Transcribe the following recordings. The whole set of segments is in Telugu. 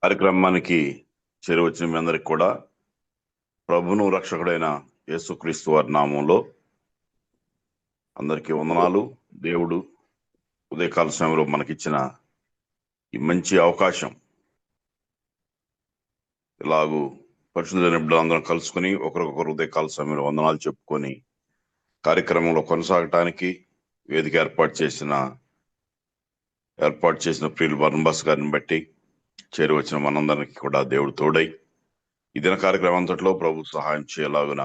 కార్యక్రమానికి చేరువచ్చిన మీ అందరికి కూడా ప్రభును రక్షకుడైన యేసుక్రీస్తు వారి నామంలో అందరికీ వందనాలు. దేవుడు ఉదయకాల సమయంలో మనకిచ్చిన ఈ మంచి అవకాశం, ఇలాగూ పరిశుద్ధులైన బిడ్డలందరం కలుసుకుని ఒకరికొకరు ఉదయకాల సమయంలో వందనాలు చెప్పుకొని కార్యక్రమంలో కొనసాగటానికి వేదిక ఏర్పాటు చేసిన ప్రియులు బర్నబాస్ గారిని బట్టి చేరువచ్చిన మనందరికి కూడా దేవుడు తోడై ఈ దిన కార్యక్రమం అంతట్లో ప్రభు సహాయం చేయలాగున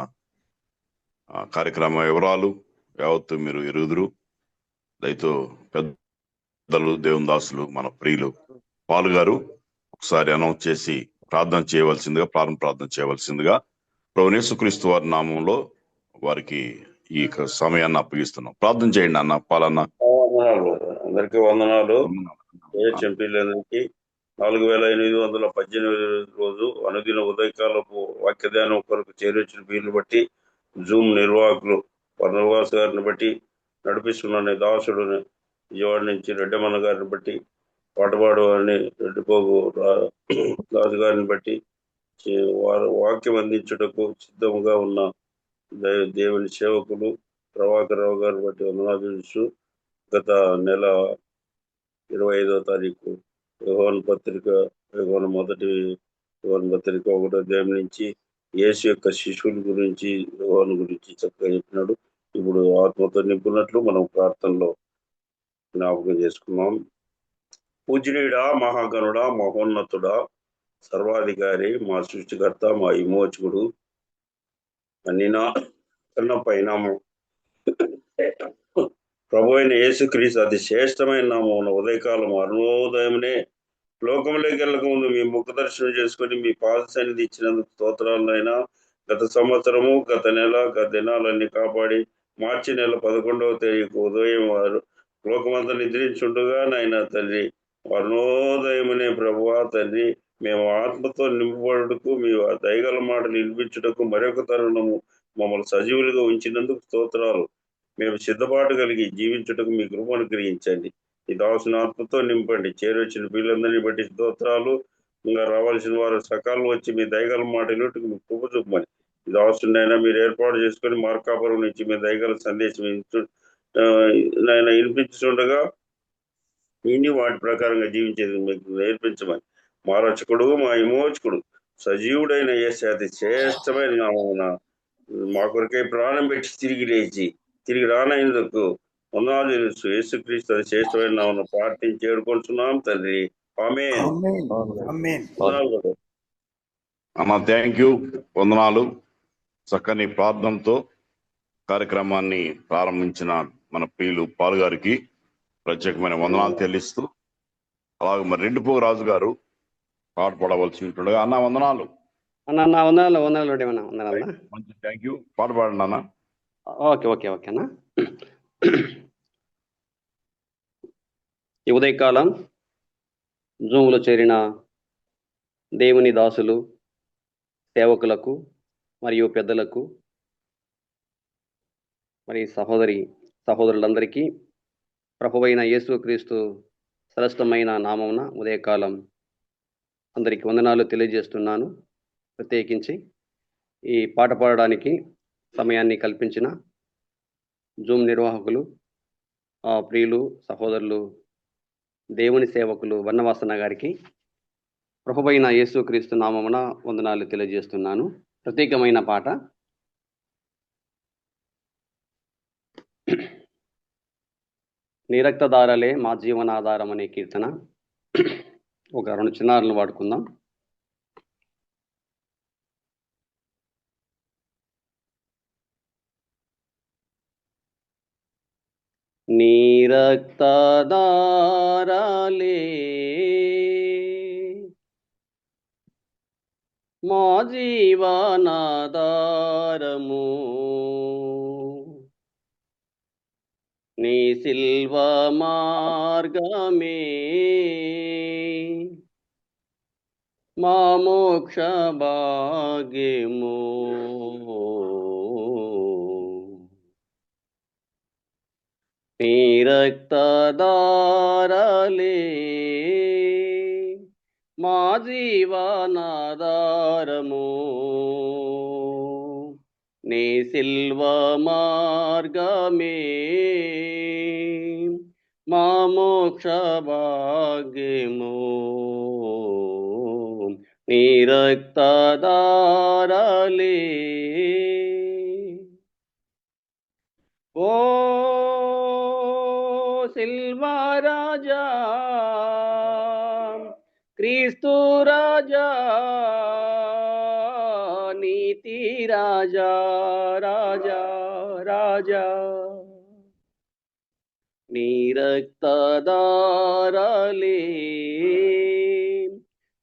కార్యక్రమ వివరాలు యావత్తు మీరు ఎరుగుదురు. దయతో పెద్దలు, దేవుని దాసులు, మన ప్రియులు పాలు గారు ఒకసారి అనౌన్స్ చేసి ప్రార్థన చేయవలసిందిగా ప్రభు యేసుక్రీస్తు వారి నామంలో వారికి ఈ సమయాన్ని అప్పగిస్తున్నాం. ప్రార్థన చేయండి అన్న పాలన్న. అందరికీ వందనాలు. చెంపీలందరికీ 4818 రోజు అనుదిన ఉదయకాలపు వాక్య ధ్యానం కొరకు చేరొచ్చిన వీళ్ళు బట్టి జూమ్ నిర్వాహకులు బర్నబాస్ గారిని బట్టి నడిపిస్తున్న దాసుడు విజయవాడ నుంచి రెడ్డమన్న గారిని బట్టి పాటపాడు అని రెడ్డిపోగు దాసు గారిని బట్టి వారు వాక్యం అందించుటకు సిద్ధముగా ఉన్న దేవుని సేవకులు ప్రభాకర్ రావు గారిని బట్టి వందనాలు. గత నెల 25వ తారీఖు యోహాను పత్రిక 1వ అధ్యాయం నుంచి యేసు యొక్క శిశువుల గురించి, యోహాను గురించి చక్కగా చెప్పినాడు. ఇప్పుడు ఆత్మతో నింపున్నట్లు మనం ప్రార్థనలో జ్ఞాపకం చేసుకున్నాం. పూజనీయుడా, మహాగణుడా, మహోన్నతుడా, సర్వాధికారి, మా సృష్టికర్త, మా విమోచకుడు, అన్ని కన్నా పరిణామం ప్రభు అయిన యేసుక్రీస్తు అతి శ్రేష్టమైన నామమున ఉదయకాలం అరుణోదయమునే లోకంలోకి వెళ్ళక ముందు మీ ముఖ దర్శనం చేసుకుని మీ పాద సన్నిధి ఇచ్చినందుకు స్తోత్రాలైనా. గత సంవత్సరము, గత నెల, గత దినాలన్నీ కాపాడి మార్చి నెల 11వ తేదీకి ఉదయం వారు లోకమంతా నిద్రించుండగా నాయన తండ్రి అరుణోదయమునే ప్రభువా తండ్రి, మేము ఆత్మతో నింపబడుటకు మీ దయగల మాటలు వినిపించుటకు మరొక తరుణము మమ్మల్ని సజీవులుగా ఉంచినందుకు స్తోత్రాలు. మేము సిద్ధపాటు కలిగి జీవించుటకు మీ కృప అనుగ్రహించండి. ఈ దాసుని ఆత్మతో నింపండి. చేరొచ్చిన పిల్లలందరినీ బట్టి స్తోత్రాలు. ఇంకా రావాల్సిన వారు సకాలం వచ్చి మీ దయగల మాట వినుటకు మీ కృప చూపమని ఈ దాసునైనా మీరు ఏర్పాటు చేసుకుని మార్కాపురం నుంచి మీ దయగల సందేశం నాయన వినిపించుండగా ఇన్ని వాటి ప్రకారంగా జీవించేది మీకు నేర్పించమని మా రక్షకుడు, మా విమోచకుడు, సజీవుడైన యేసు అతి శ్రేష్టమైన నామమున మా కొరకై ప్రాణం పెట్టి తిరిగి రానందుకు వందనాలు తెలుసు. యేసుక్రీస్తు అది శ్రేష్టమైన నామమున ప్రార్థించి చేరుకుంటున్నాం తండ్రి. ఆమేన్. అమ్మ థ్యాంక్ యూ, వందనాలు. చక్కని ప్రార్థనతో కార్యక్రమాన్ని ప్రారంభించిన మన ప్రియులు పాలు గారికి ప్రత్యేకమైన వందనాలు చెల్లిస్తూ, అలాగే మరి రెండుపోగు రాజు గారు పాట పాడవలసి ఉంటుండగా అన్న వందనాలు. మంచి థ్యాంక్ యూ. పాట పాడండి అన్న. ఓకే అన్న. ఈ ఉదయకాలం జూములో చేరిన దేవుని దాసులు, సేవకులకు మరియు పెద్దలకు, మరి సహోదరులందరికీ ప్రభువైన యేసుక్రీస్తు శ్రేష్టమైన నామమున ఉదయకాలం అందరికీ వందనాలు తెలియజేస్తున్నాను. ప్రత్యేకించి ఈ పాట పాడడానికి సమయాన్ని కల్పించిన జూమ్ నిర్వాహకులు, ప్రియులు, సహోదరులు, దేవుని సేవకులు వన్నవాసన గారికి ప్రభువైన యేసుక్రీస్తు నామమున వందనాలు తెలియజేస్తున్నాను. ప్రత్యేకమైన పాట నీ రక్తధారలే మా జీవనాధారం అనే కీర్తన. ఒక 2 చిన్నారులను వాడుకుందాం. నీ రక్తధారలే మా జీవనాధారము, నీ సిల్వ మార్గమే మా మోక్ష భాగ్యము. నీ రక్తధారలే మా జీవనాధారము నీ సిల్వ మార్గమే మా మోక్ష భాగ్యము నీ రక్తధారలే ఓ సిల్వా రాజా క్రీస్తు రాజా నీతి రాజా రాజా రాజా నీ రక్తధారలే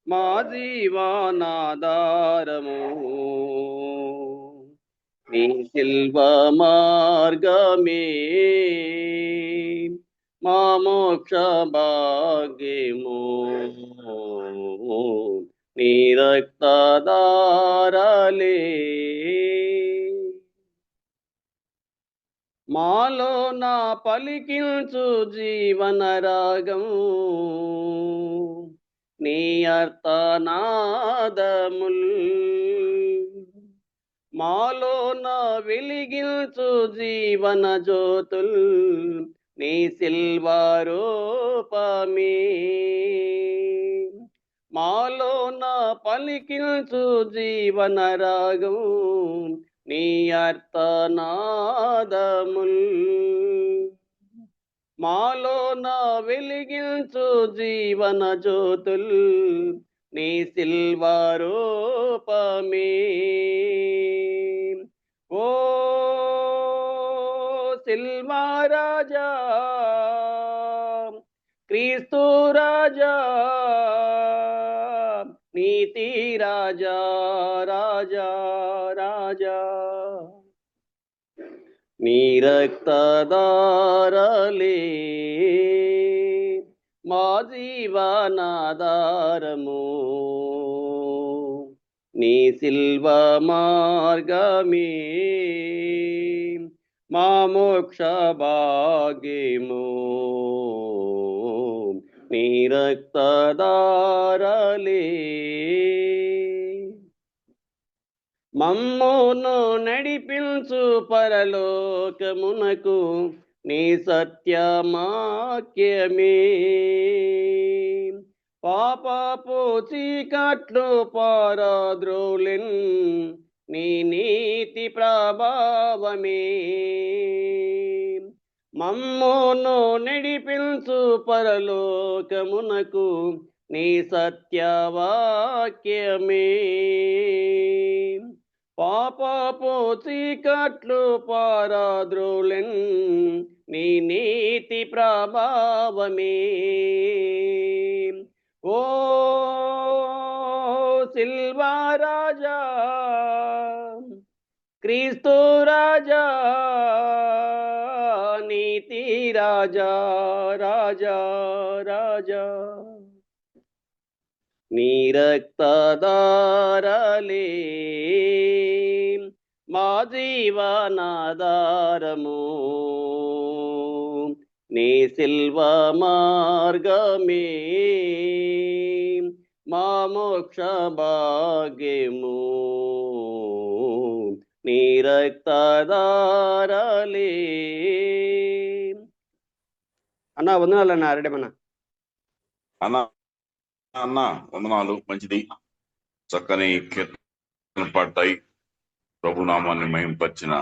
మా జీవనాధారము నీ సిల్వ మార్గమే మా మోక్ష భాగ్యము నీ రక్తధారలే మాలో నా పలికించు జీవన రాగం నీ అర్థనాదముల్ మాలో నా వెలిగించు జీవన జ్యోతుల్ నీ సిల్వారూపమే మాలో నా పలికించు జీవన రాగం నీ అర్థనాదముల్ మాలో నా వెలిగించు జీవన జ్యోతుల్ నీ సిల్వారూపమే ఓ సిల్వా రాజా క్రీస్తు రాజా నీతి రాజా రాజా రాజా నీ రక్తధారలే మా జీవనాధారము నీ సిల్వ మార్గమే మా మోక్ష భాగ్యము నీ రక్తధారలే మమ్మును నడిపించు పరలోకమునకు నీ సత్యమాక్యమే పాపపు చీకట్లు పారద్రోలెన్ నీ నీతి ప్రభావమే మమ్మును నడిపించు పరలోకమునకు నీ సత్యవాక్యమే పాపపు చీకట్లు పారద్రోలెన్ నీ నీతి ప్రభావమే ఓ సిల్వా రాజా క్రీస్తు రాజా నీతి రాజా రాజా రాజా నీ రక్తధారలే మా జీవనాధారము నీ సిల్వ మార్గమే మా మోక్ష భాగ్యము నీ రక్తధారలే. అన్నా వందనాలన్నా అరడమన్నా. అన్న అన్న వందనాలు, మంచిది. చక్కని కీర్తన పాడతాయి. ప్రభునామాన్ని మహింపరిచిన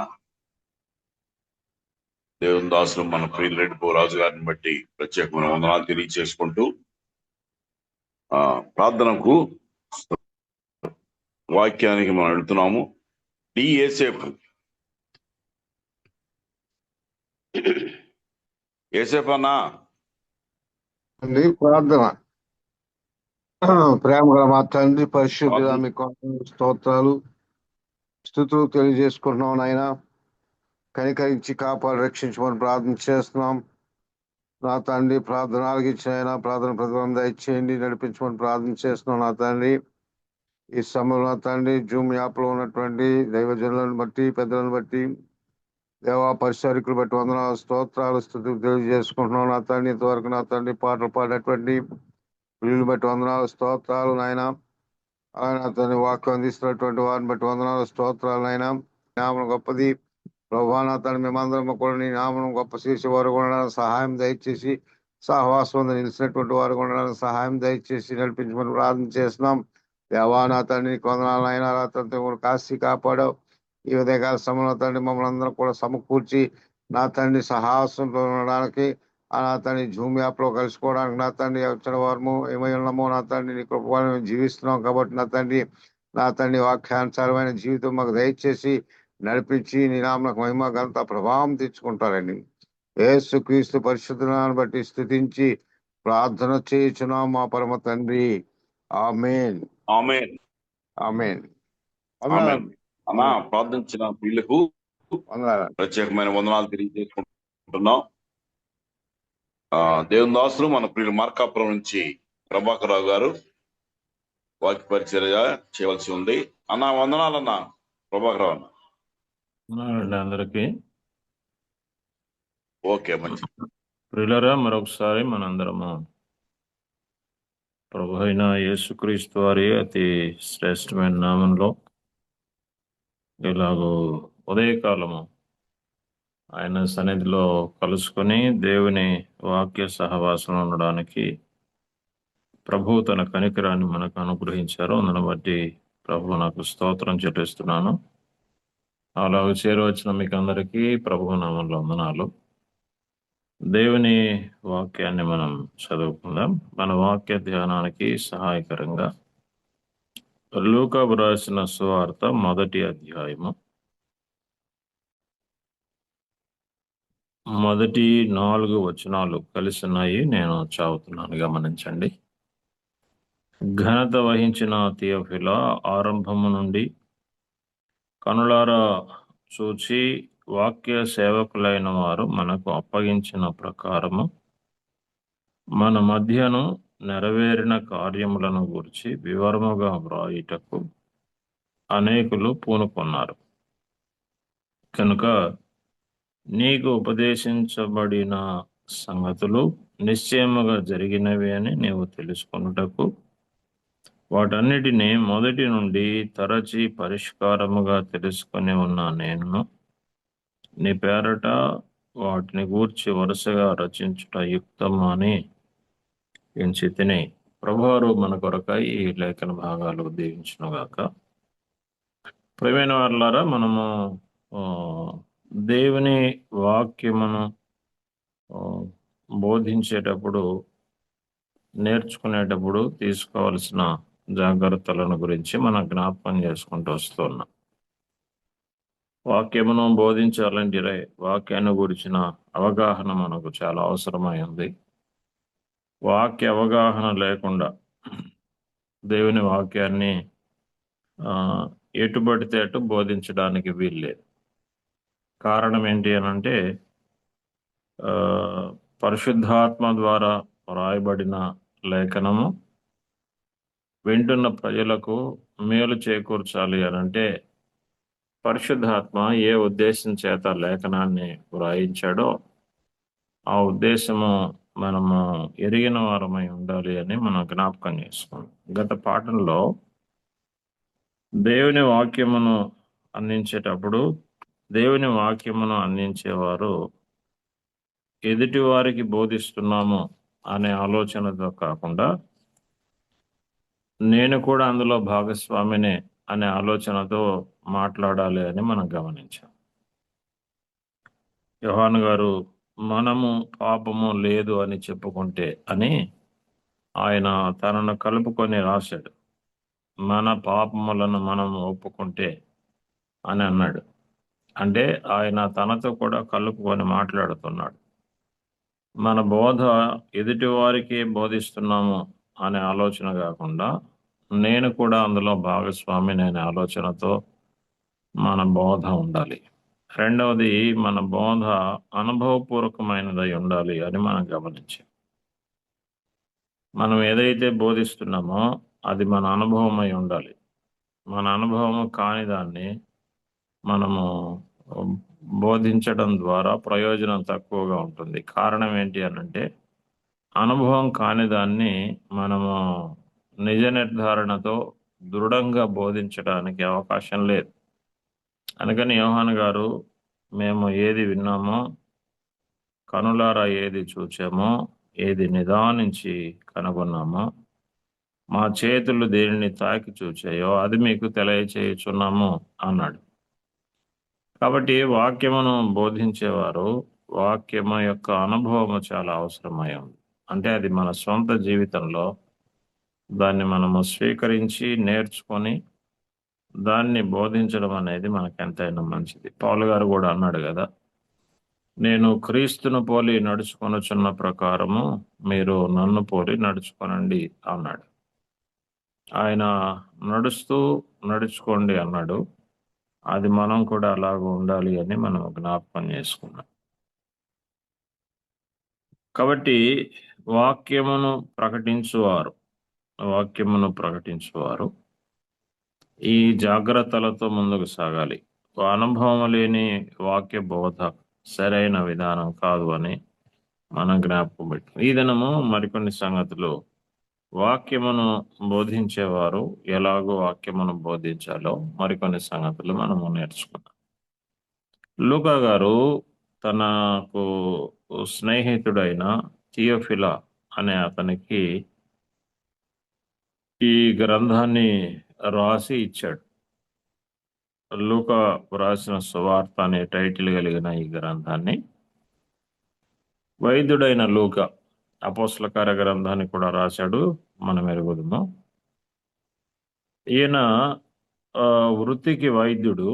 దేవుని దాసులు మన ప్రియులరెడ్డి పోరాజు గారిని బట్టి ప్రత్యేకమైన వందనాలు తెలియచేసుకుంటూ ప్రార్థనకు వాక్యానికి మనం వెళ్తున్నాము. ఏసేపు అన్నా ప్రార్థన. ప్రేమ గల మా తండ్రి పరిశుద్ధుడా మీకు స్తోత్రాలు స్తుతులు తెలియజేసుకుంటున్నాం. నాయన కనికరించి కాపాడి రక్షించమని ప్రార్థన చేస్తున్నాం. నా తండ్రి ప్రార్థన ఆలకించిన ఆయన ప్రార్థన ప్రతిబంధ ఇచ్చేయండి, నడిపించమని ప్రార్థన చేస్తున్నాం. నా తండ్రి ఈ సమయంలో నా తండ్రి జూమ్ యాప్ లో ఉన్నటువంటి దైవజనులను బట్టి పెద్దలను బట్టి దేవా పరిచారికులు బట్టి వందనాలు స్తోత్రాలు స్తుతులు తెలియజేసుకుంటున్నాం. నా తండ్రి ఇంతవరకు నా తండ్రి పాటలు పాడినటువంటి వీళ్ళని బట్టి వందనాలు స్తోత్రాలు నాయన. ఆయన అతని వాక్యం అందిస్తున్నటువంటి వారిని బట్టి వందనాలు స్తోత్రాలు నాయన. నామం గొప్పది ప్రభా. నా తండ్రి మేమందరం కూడా నీ నామం గొప్ప చేసే వారు ఉండడానికి సహాయం దయచేసి, సహవాసం నిలిచినటువంటి వారు ఉండడానికి సహాయం దయచేసి నడిపించమని ప్రార్థన చేస్తున్నాం. దేవా నా తండ్రి నీకు వందనాలు నాయన. రాత్రి కూడా కాశీ కాపాడావు. ఈ ఉదయకాల సమయంలో తండ్రి మమ్మల్ని అందరం కూడా సమకూర్చి నా తండ్రి సహాసంతో ఉండడానికి, నా తండ్రి జూమ్ యాప్ లో కలుసుకోవడానికి నా తండ్రి వచ్చిన వారము ఏమై ఉన్నామో నా తండ్రి నీ కృప జీవిస్తున్నాం కాబట్టి నా తండ్రి వాక్యానుసారమైన జీవితం మాకు దయచేసి నడిపించి నీ నామకు మహిమ ఘనత ప్రభావం తెచ్చుకుంటారండి. యేసుక్రీస్తు పరిశుద్ధనాన్ని బట్టి స్తుతించి ప్రార్థన చేయుచున్నాం మా పరమ తండ్రి. ఆమేన్. ఆమేన్. ఆమేన్. ఆమేన్. అన్నా ప్రార్థించిన వీళ్ళకు వందనాలు. ప్రత్యేకమైన వందనాలు తెలియజేసుకుంటున్నాం. దేవుని దాసులు మన ప్రియులు మార్కాపురం నుంచి ప్రభాకర్ రావు గారు వాక్య పరిచర్య చేయవలసి ఉంది. అన్నా వందనాలన్నా ప్రభాకర్ రావు అన్న. అందరికి ఓకే మంచి ప్రియులరా, మరొకసారి మనందరము ప్రభు అయిన యేసుక్రీస్తు వారి అతి శ్రేష్టమైన నామంలో ఇలాగూ ఉదయకాలము ఆయన సన్నిధిలో కలుసుకొని దేవుని వాక్య సహవాసం ఉండడానికి ప్రభు తన కనికరాన్ని మనకు అనుగ్రహించారు. అందును బట్టి ప్రభు నాకు స్తోత్రం చెల్లిస్తున్నాను. అలాగే చేరవచ్చిన మీకు అందరికీ ప్రభు నామంలో వందనాలు. దేవుని వాక్యాన్ని మనం చదువుకుందాం. మన వాక్య ధ్యానానికి సహాయకరంగా లూకా రాసిన సువార్త 1వ అధ్యాయము మొదటి 4 వచనాలు కలిసి ఉన్నాయి. నేను చదువుతున్నాను, గమనించండి. ఘనత వహించిన థియోఫిలా, ఆరంభము నుండి కనులారా చూచి వాక్య సేవకులైన వారు మనకు అప్పగించిన ప్రకారము మన మధ్యను నెరవేరిన కార్యములను గురించి వివరముగా వ్రాయుటకు అనేకులు పూనుకొన్నారు. కనుక నీకు ఉపదేశించబడిన సంగతులు నిశ్చయముగా జరిగినవి అని నీవు తెలుసుకొనుటకు వాటన్నిటినీ మొదటి నుండి తరచి పరిష్కారముగా తెలుసుకొని ఉన్న నేను నీ పేరట వాటిని గూర్చి వరుసగా రచించుట యుక్తము అని ఎంచి తిని. ప్రభువారు మన కొరకై ఈ లేఖన భాగాలు దీవించునుగాక. ప్రియమైన వారులారా, మనము దేవుని వాక్యమును బోధించేటప్పుడు, నేర్చుకునేటప్పుడు తీసుకోవాల్సిన జాగ్రత్తలను గురించి మనం జ్ఞాపకం చేసుకుంటూ వస్తున్నాం. వాక్యమును బోధించాలంటే వాక్యాన్ని గురించిన అవగాహన మనకు చాలా అవసరమై ఉంది. వాక్య అవగాహన లేకుండా దేవుని వాక్యాన్ని ఎటు పడితే అటు బోధించడానికి వీల్లేదు. కారణం ఏంటి అనంటే, పరిశుద్ధాత్మ ద్వారా రాయబడిన లేఖనము వింటున్న ప్రజలకు మేలు చేకూర్చాలి అనంటే పరిశుద్ధాత్మ ఏ ఉద్దేశం చేత లేఖనాన్ని వ్రాయించాడో ఆ ఉద్దేశము మనము ఎరిగిన వారమై ఉండాలి అని మనం జ్ఞాపకం చేసుకున్నాం. గత పాఠంలో దేవుని వాక్యమును అందించేటప్పుడు దేవుని వాక్యమును అందించేవారు ఎదుటి వారికి బోధిస్తున్నాము అనే ఆలోచనతో కాకుండా నేను కూడా అందులో భాగస్వామినే అనే ఆలోచనతో మాట్లాడాలి అని మనం గమనించాం. యోహాను గారు మనము పాపము లేదు అని చెప్పుకుంటే అని ఆయన తనను కలుపుకొని రాశాడు. మన పాపములను మనం ఒప్పుకుంటే అని అన్నాడు. అంటే ఆయన తనతో కూడా కలుపుకొని మాట్లాడుతున్నాడు. మన బోధ ఎదుటి వారికి బోధిస్తున్నాము అనే ఆలోచన కాకుండా నేను కూడా అందులో భాగస్వామిని అనే ఆలోచనతో మన బోధ ఉండాలి. రెండవది, మన బోధ అనుభవపూర్వకమైనదై ఉండాలి అని మనం గమనించాం. మనం ఏదైతే బోధిస్తున్నామో అది మన అనుభవమై ఉండాలి. మన అనుభవము కాని దాన్ని మనము బోధించడం ద్వారా ప్రయోజనం తక్కువగా ఉంటుంది. కారణం ఏంటి అనంటే, అనుభవం కాని దాన్ని మనము నిజ నిర్ధారణతో దృఢంగా బోధించడానికి అవకాశం లేదు. అందుకని యోహాను గారు, మేము ఏది విన్నామో, కనులారా ఏది చూచామో, ఏది నిదానించి కనుగొన్నామో, మా చేతులు దేనిని తాకి చూచాయో అది మీకు తెలియచేయుచున్నాము అన్నాడు. కాబట్టి వాక్యమును బోధించేవారు వాక్యము యొక్క అనుభవము చాలా అవసరమై ఉంది. అంటే అది మన సొంత జీవితంలో దాన్ని మనము స్వీకరించి నేర్చుకొని దాన్ని బోధించడం అనేది మనకు ఎంతైనా మంచిది. పౌలు గారు కూడా అన్నాడు కదా, నేను క్రీస్తును పోలి నడుచుకొనుచున్న ప్రకారము మీరు నన్ను పోలి నడుచుకొనండి అన్నాడు. ఆయన నడుచుకోండి అన్నాడు. అది మనం కూడా అలాగ ఉండాలి అని మనం జ్ఞాపకం చేసుకున్నాం. కాబట్టి వాక్యమును ప్రకటించువారు ఈ జాగ్రత్తలతో ముందుకు సాగాలి. అనుభవం లేని వాక్య బోధ సరైన విధానం కాదు అని మనం జ్ఞాపకం పెట్టాం. ఈ దినము మరికొన్ని సంగతులు వాక్యమును బోధించేవారు ఎలాగో వాక్యమును బోధించాలో మరికొన్ని సంగతులు మనము నేర్చుకున్నాం. లూకా గారు తనకు స్నేహితుడైన థియోఫిలా అనే అతనికి ఈ గ్రంథాన్ని రాసి ఇచ్చాడు. లూకా రాసిన సువార్త అనే టైటిల్ కలిగిన ఈ గ్రంథాన్ని వైద్యుడైన లూకా అపోస్తల కార్య గ్రంథాన్ని కూడా రాశాడు, మనం ఎరుగుదాము. ఈయన వృత్తికి వైద్యుడు.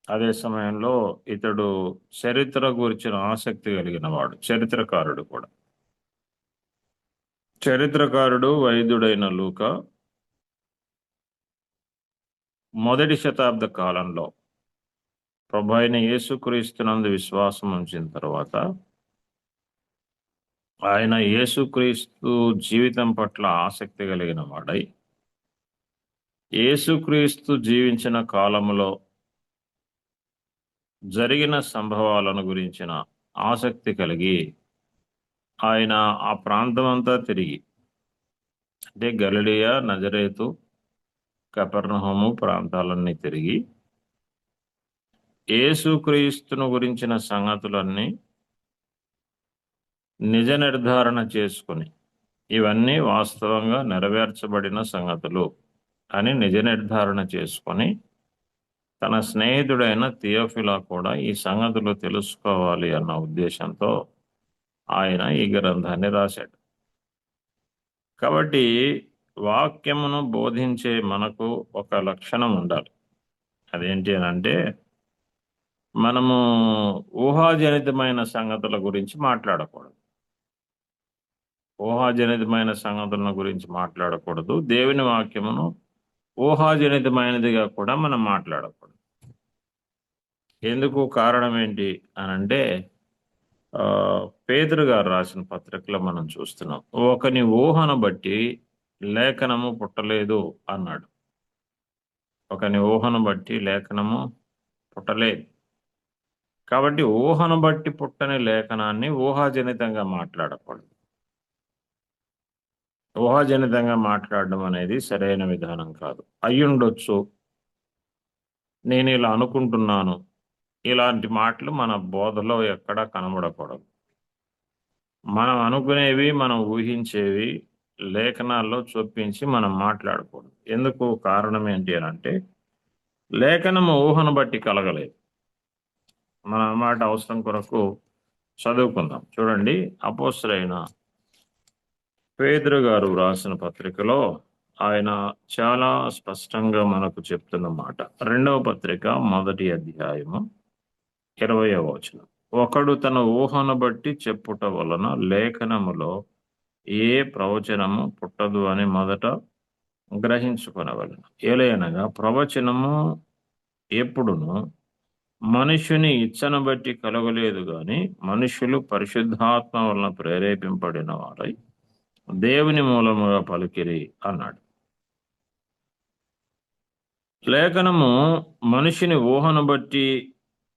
అదే సమయంలో ఇతడు చరిత్ర గురించిన ఆసక్తి కలిగిన వాడు, చరిత్రకారుడు కూడా. చరిత్రకారుడు వైద్యుడైన లూకా మొదటి శతాబ్ద కాలంలో ప్రభు అయిన యేసుక్రీస్తునందు విశ్వాసం ఉంచిన తర్వాత ఆయన యేసుక్రీస్తు జీవితం పట్ల ఆసక్తి కలిగిన వాడై యేసుక్రీస్తు జీవించిన కాలంలో జరిగిన సంభవాలను గురించిన ఆసక్తి కలిగి ఆయన ఆ ప్రాంతం అంతా తిరిగి, అంటే గలిలయ, నజరేతు, కపెర్నహూము ప్రాంతాలన్నీ తిరిగి యేసుక్రీస్తును గురించిన సంగతులన్నీ నిజ నిర్ధారణ చేసుకుని ఇవన్నీ వాస్తవంగా నెరవేర్చబడిన సంగతులు అని నిజ నిర్ధారణ చేసుకొని తన స్నేహితుడైన థియోఫిలా కూడా ఈ సంగతులు తెలుసుకోవాలి అన్న ఉద్దేశంతో ఆయన ఈ గ్రంథాన్ని రాశాడు. కాబట్టి వాక్యమును బోధించే మనకు ఒక లక్షణం ఉండాలి. అదేంటి అని అంటే, మనము ఊహాజనితమైన సంగతుల గురించి మాట్లాడకూడదు. ఊహాజనితమైన సంగతుల గురించి మాట్లాడకూడదు. దేవుని వాక్యమును ఊహాజనితమైనదిగా కూడా మనం మాట్లాడకూడదు. ఎందుకు? కారణం ఏంటి అని అంటే, పేతురు గారు రాసిన పత్రికలో మనం చూస్తున్నాం, ఒకని ఊహను బట్టి లేఖనము పుట్టలేదు అన్నాడు. ఒకని ఊహను బట్టి లేఖనము పుట్టలేదు. కాబట్టి ఊహను బట్టి పుట్టని లేఖనాన్ని ఊహాజనితంగా మాట్లాడకూడదు. ఊహాజనితంగా మాట్లాడడం అనేది సరైన విధానం కాదు. అయ్యుండొచ్చు, నేను ఇలా అనుకుంటున్నాను, ఇలాంటి మాటలు మన బోధలో ఎక్కడా కనబడకూడదు. మనం అనుకునేవి, మనం ఊహించేవి లేఖనాల్లో చొప్పించి మనం మాట్లాడకూడదు. ఎందుకు? కారణం ఏంటి అని అంటే, లేఖనము ఊహను బట్టి కలగలేదు. మన మాట అవసరం కొరకు చదువుకుందాం. చూడండి, అపోస్తలుడైన పేతురు గారు రాసిన పత్రికలో ఆయన చాలా స్పష్టంగా మనకు చెప్తున్న మాట. 2వ పత్రిక 1వ అధ్యాయము 20వ వచనం. ఒకడు తన ఊహను బట్టి చెప్పుట వలన లేఖనములో ఏ ప్రవచనము పుట్టదు అని మొదట గ్రహించుకొనవలెను. ఏలయనగా ప్రవచనము ఎప్పుడును మనుషుని ఇచ్చను బట్టి కలగలేదు గాని మనుషులు పరిశుద్ధాత్మ వలన ప్రేరేపింపబడిన వారై దేవుని మూలముగా పలికిరి అన్నాడు. లేఖనము మనిషిని ఊహను బట్టి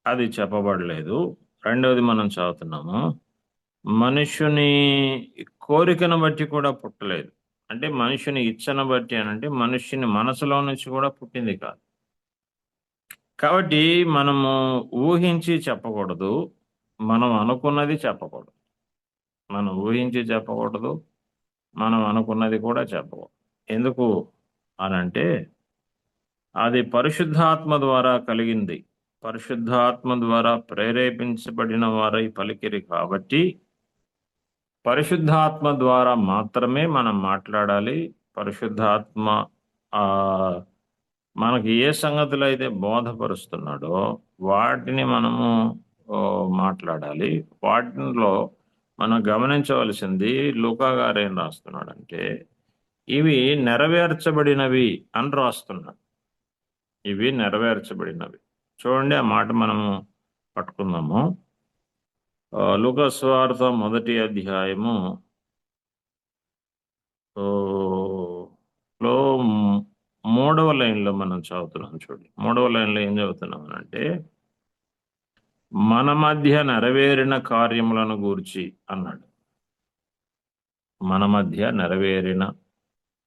అది చెప్పబడలేదు. రెండవది మనం చదువుతున్నాము, మనుషుని కోరికను బట్టి కూడా పుట్టలేదు. అంటే మనుషుని ఇచ్చను బట్టి అనంటే మనుషుని మనసులో నుంచి కూడా పుట్టింది కాదు. కాబట్టి మనము ఊహించి చెప్పకూడదు, మనం అనుకున్నది చెప్పకూడదు. మనం ఊహించి చెప్పకూడదు, మనం అనుకున్నది కూడా చెప్పకూడదు. ఎందుకు అనంటే అది పరిశుద్ధాత్మ ద్వారా కలిగింది, పరిశుద్ధాత్మ ద్వారా ప్రేరేపించబడిన వారై పలికిరి కాబట్టి పరిశుద్ధాత్మ ద్వారా మాత్రమే మనం మాట్లాడాలి. పరిశుద్ధాత్మ ఆ మనకి ఏ సంగతులు అయితే బోధపరుస్తున్నాడో వాటిని మనము మాట్లాడాలి. వాటిలో మనం గమనించవలసింది లూకా గారు ఏం రాస్తున్నాడంటే ఇవి నెరవేర్చబడినవి అని రాస్తున్నాడు. ఇవి నెరవేర్చబడినవి. చూడండి, ఆ మాట మనము పట్టుకుందాము. లూకా సువార్త 1వ అధ్యాయము లో 3వ లైన్లో మనం చదువుతున్నాం. చూడండి, 3వ లైన్లో ఏం చదువుతున్నాం అంటే మన మధ్య నెరవేరిన కార్యములను గూర్చి అన్నాడు. మన మధ్య నెరవేరిన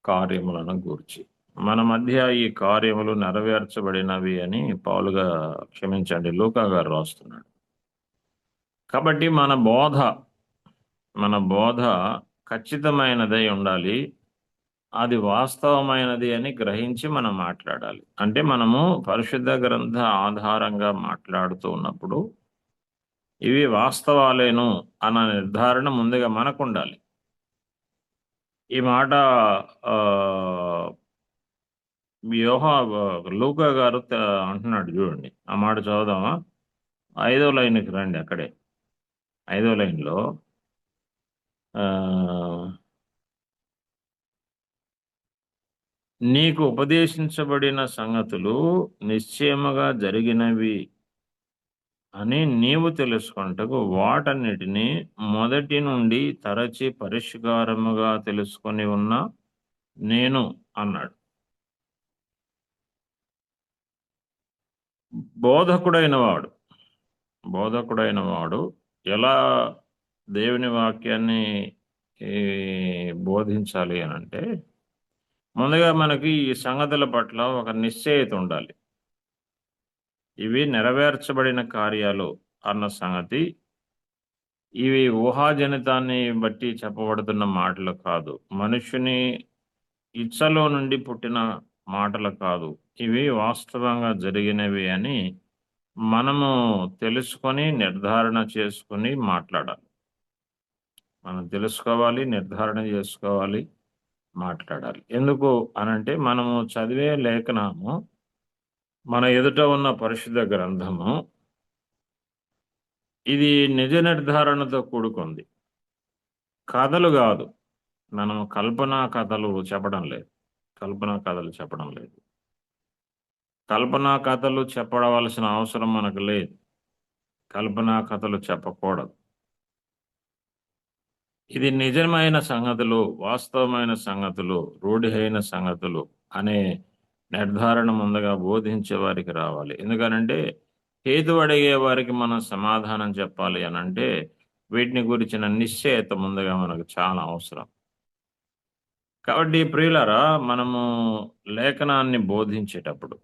కార్యములను గూర్చి, మన మధ్య ఈ కార్యములు నెరవేర్చబడినవి అని పౌలుగా క్షమించండి లూకా గారు రాస్తున్నాడు. కాబట్టి మన బోధ ఖచ్చితమైనదై ఉండాలి, అది వాస్తవమైనది అని గ్రహించి మనం మాట్లాడాలి. అంటే మనము పరిశుద్ధ గ్రంథ ఆధారంగా మాట్లాడుతూ ఉన్నప్పుడు ఇవి వాస్తవాలేను అన్న నిర్ధారణ ముందుగా మనకు ఉండాలి. ఈ మాట లూకా గారు అంటున్నాడు. చూడండి, ఆ మాట చదువుదామా? 5వ లైన్కి రండి. అక్కడే 5వ లైన్లో నీకు ఉపదేశించబడిన సంగతులు నిశ్చయముగా జరిగినవి అని నీవు తెలుసుకొనుటకు వాటన్నిటిని మొదటి నుండి తరచి పరిష్కారముగా తెలుసుకొని ఉన్న నేను అన్నాడు. బోధకుడైన వాడు ఎలా దేవుని వాక్యాన్ని బోధించాలి అని అంటే ముందుగా మనకి ఈ సంగతుల పట్ల ఒక నిశ్చయిత ఉండాలి. ఇవి నెరవేర్చబడిన కార్యాలు అన్న సంగతి, ఇవి ఊహాజనితాన్ని బట్టి చెప్పబడుతున్న మాటలు కాదు, మనుషుని ఇచ్చలో నుండి పుట్టిన మాటలు కాదు, ఇవి వాస్తవంగా జరిగినవి అని మనము తెలుసుకొని నిర్ధారణ చేసుకుని మాట్లాడాలి. మనం తెలుసుకోవాలి, నిర్ధారణ చేసుకోవాలి, మాట్లాడాలి. ఎందుకు అనంటే మనము చదివే లేఖనము, మన ఎదుట ఉన్న పరిశుద్ధ గ్రంథము ఇది నిజ నిర్ధారణతో కూడుకుంది, కథలు కాదు. మనం కల్పనా కథలు చెప్పడం లేదు. కల్పనా కథలు చెప్పవలసిన అవసరం మనకు లేదు. కల్పనా కథలు చెప్పకూడదు. ఇది నిజమైన సంగతులు, వాస్తవమైన సంగతులు, రూఢి అయిన సంగతులు అనే నిర్ధారణ ముందుగా బోధించే వారికి రావాలి. ఎందుకనంటే హేతు అడిగే వారికి మనం సమాధానం చెప్పాలి అనంటే వీటిని గురించిన నిశ్చయత ముందుగా మనకు చాలా అవసరం. కాబట్టి ప్రియులారా, మనము లేఖనాన్ని బోధించేటప్పుడు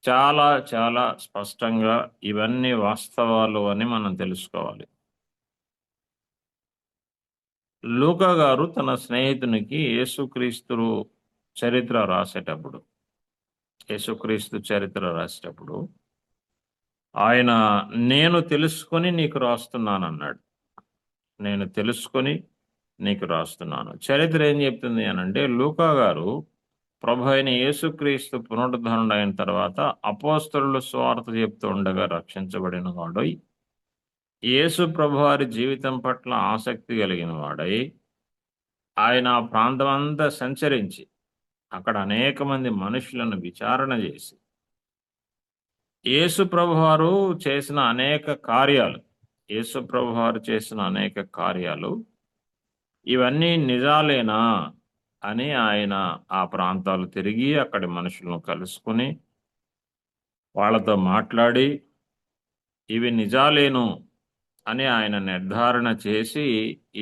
చాలా చాలా స్పష్టంగా ఇవన్నీ వాస్తవాలు అని మనం తెలుసుకోవాలి. లూకా గారు తన స్నేహితునికి యేసుక్రీస్తు చరిత్ర రాసేటప్పుడు ఆయన నేను తెలుసుకొని నీకు రాస్తున్నాను అన్నాడు. చరిత్ర ఏం చెప్తుంది అనంటే లూకా గారు ప్రభు అయిన యేసుక్రీస్తు పునరుద్ధరణ అయిన తర్వాత అపోస్తలులు సువార్త చెప్తూ ఉండగా రక్షించబడిన వాడై, యేసు ప్రభు వారి జీవితం పట్ల ఆసక్తి కలిగిన వాడై ఆయన ఆ ప్రాంతం అంతా సంచరించి అక్కడ అనేక మంది మనుషులను విచారణ చేసి యేసు ప్రభువారు చేసిన అనేక కార్యాలు ఇవన్నీ నిజాలేనా అని ఆయన ఆ ప్రాంతాలు తిరిగి అక్కడి మనుషులను కలుసుకుని వాళ్ళతో మాట్లాడి ఇవి నిజాలేను అని ఆయన నిర్ధారణ చేసి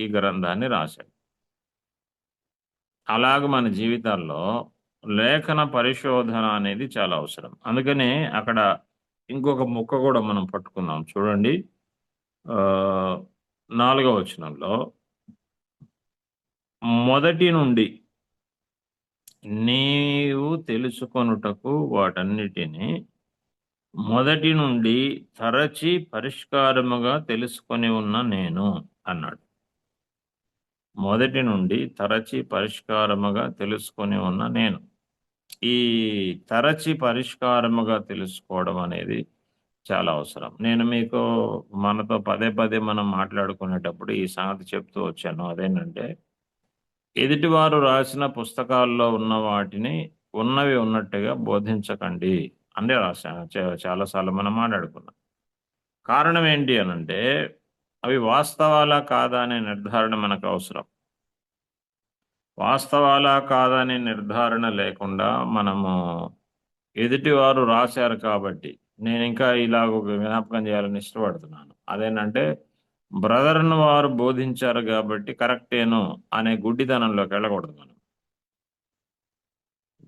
ఈ గ్రంథాన్ని రాశాడు. అలాగ మన జీవితాల్లో లేఖన పరిశోధన అనేది చాలా అవసరం. అందుకనే అక్కడ ఇంకొక ముక్క కూడా మనం పట్టుకుందాం. చూడండి, 4వ వచనంలో మొదటి నుండి నీవు తెలుసుకొనుటకు వాటన్నిటిని మొదటి నుండి తరచి పరిష్కారముగా తెలుసుకొని ఉన్న నేను అన్నాడు. మొదటి నుండి తరచి పరిష్కారముగా తెలుసుకొని ఉన్న నేను. ఈ తరచి పరిష్కారముగా తెలుసుకోవడం అనేది చాలా అవసరం. నేను మీకు మనతో పదే పదే మనం మాట్లాడుకునేటప్పుడు ఈ సంగతి చెప్తూ వచ్చాను. అదేంటంటే, ఎదుటివారు రాసిన పుస్తకాల్లో ఉన్న వాటిని ఉన్నవి ఉన్నట్టుగా బోధించకండి అని రాశాను. చాలాసార్లు మనం మాట్లాడుకున్నాం. కారణం ఏంటి అనంటే, అవి వాస్తవాలా కాదా అనే నిర్ధారణ మనకు అవసరం. వాస్తవాలా కాదా అనే నిర్ధారణ లేకుండా మనము ఎదుటివారు రాశారు కాబట్టి నేను ఇంకా ఇలాగ ఒక జ్ఞాపకం చేయాలని ఇష్టపడుతున్నాను. అదేంటంటే, బ్రదర్ను వారు బోధించారు కాబట్టి కరెక్టేను అనే గుడ్డితనంలోకి వెళ్ళకూడదు మనం.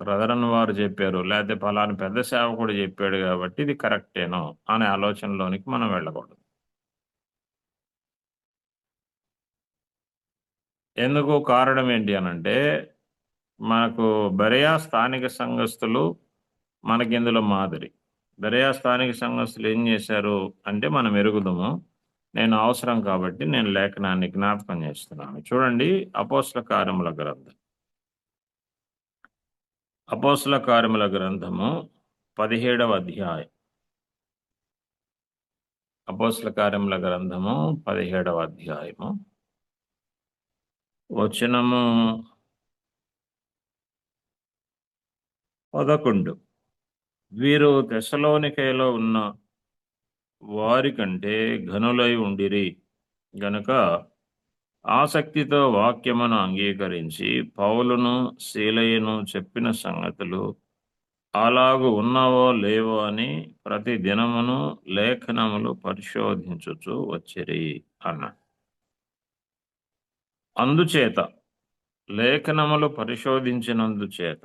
బ్రదర్ను వారు చెప్పారు, లేకపోతే ఫలాని పెద్ద సేవకుడు చెప్పాడు కాబట్టి ఇది కరెక్టేనో అనే ఆలోచనలోనికి మనం వెళ్ళకూడదు. ఎందుకు? కారణం ఏంటి అనంటే, మనకు బెరయా స్థానిక సంఘస్థులు మనకి ఇందులో మాదిరి. బెరయా స్థానిక సంఘస్థులు ఏం చేశారు అంటే మనం ఎరుగుదాము. నేను అవసరం కాబట్టి నేను లేఖనాన్ని జ్ఞాపకం చేస్తున్నాను. చూడండి, అపోస్తల కార్యముల గ్రంథం. అపోస్తల కార్యముల గ్రంథము 17వ అధ్యాయం. అపోస్తల కార్యముల గ్రంథము 17వ అధ్యాయము వచనము 11. వీరు తెస్సలోనికయలో ఉన్న వారి కంటే ఘనులై ఉండిరి గనుక ఆసక్తితో వాక్యమును అంగీకరించి పౌలును శీలయును చెప్పిన సంగతులు అలాగు ఉన్నావో లేవో అని ప్రతి దినమును లేఖనములు పరిశోధించుచు వచ్చిరి అన్నాడు. అందుచేత లేఖనములు పరిశోధించినందుచేత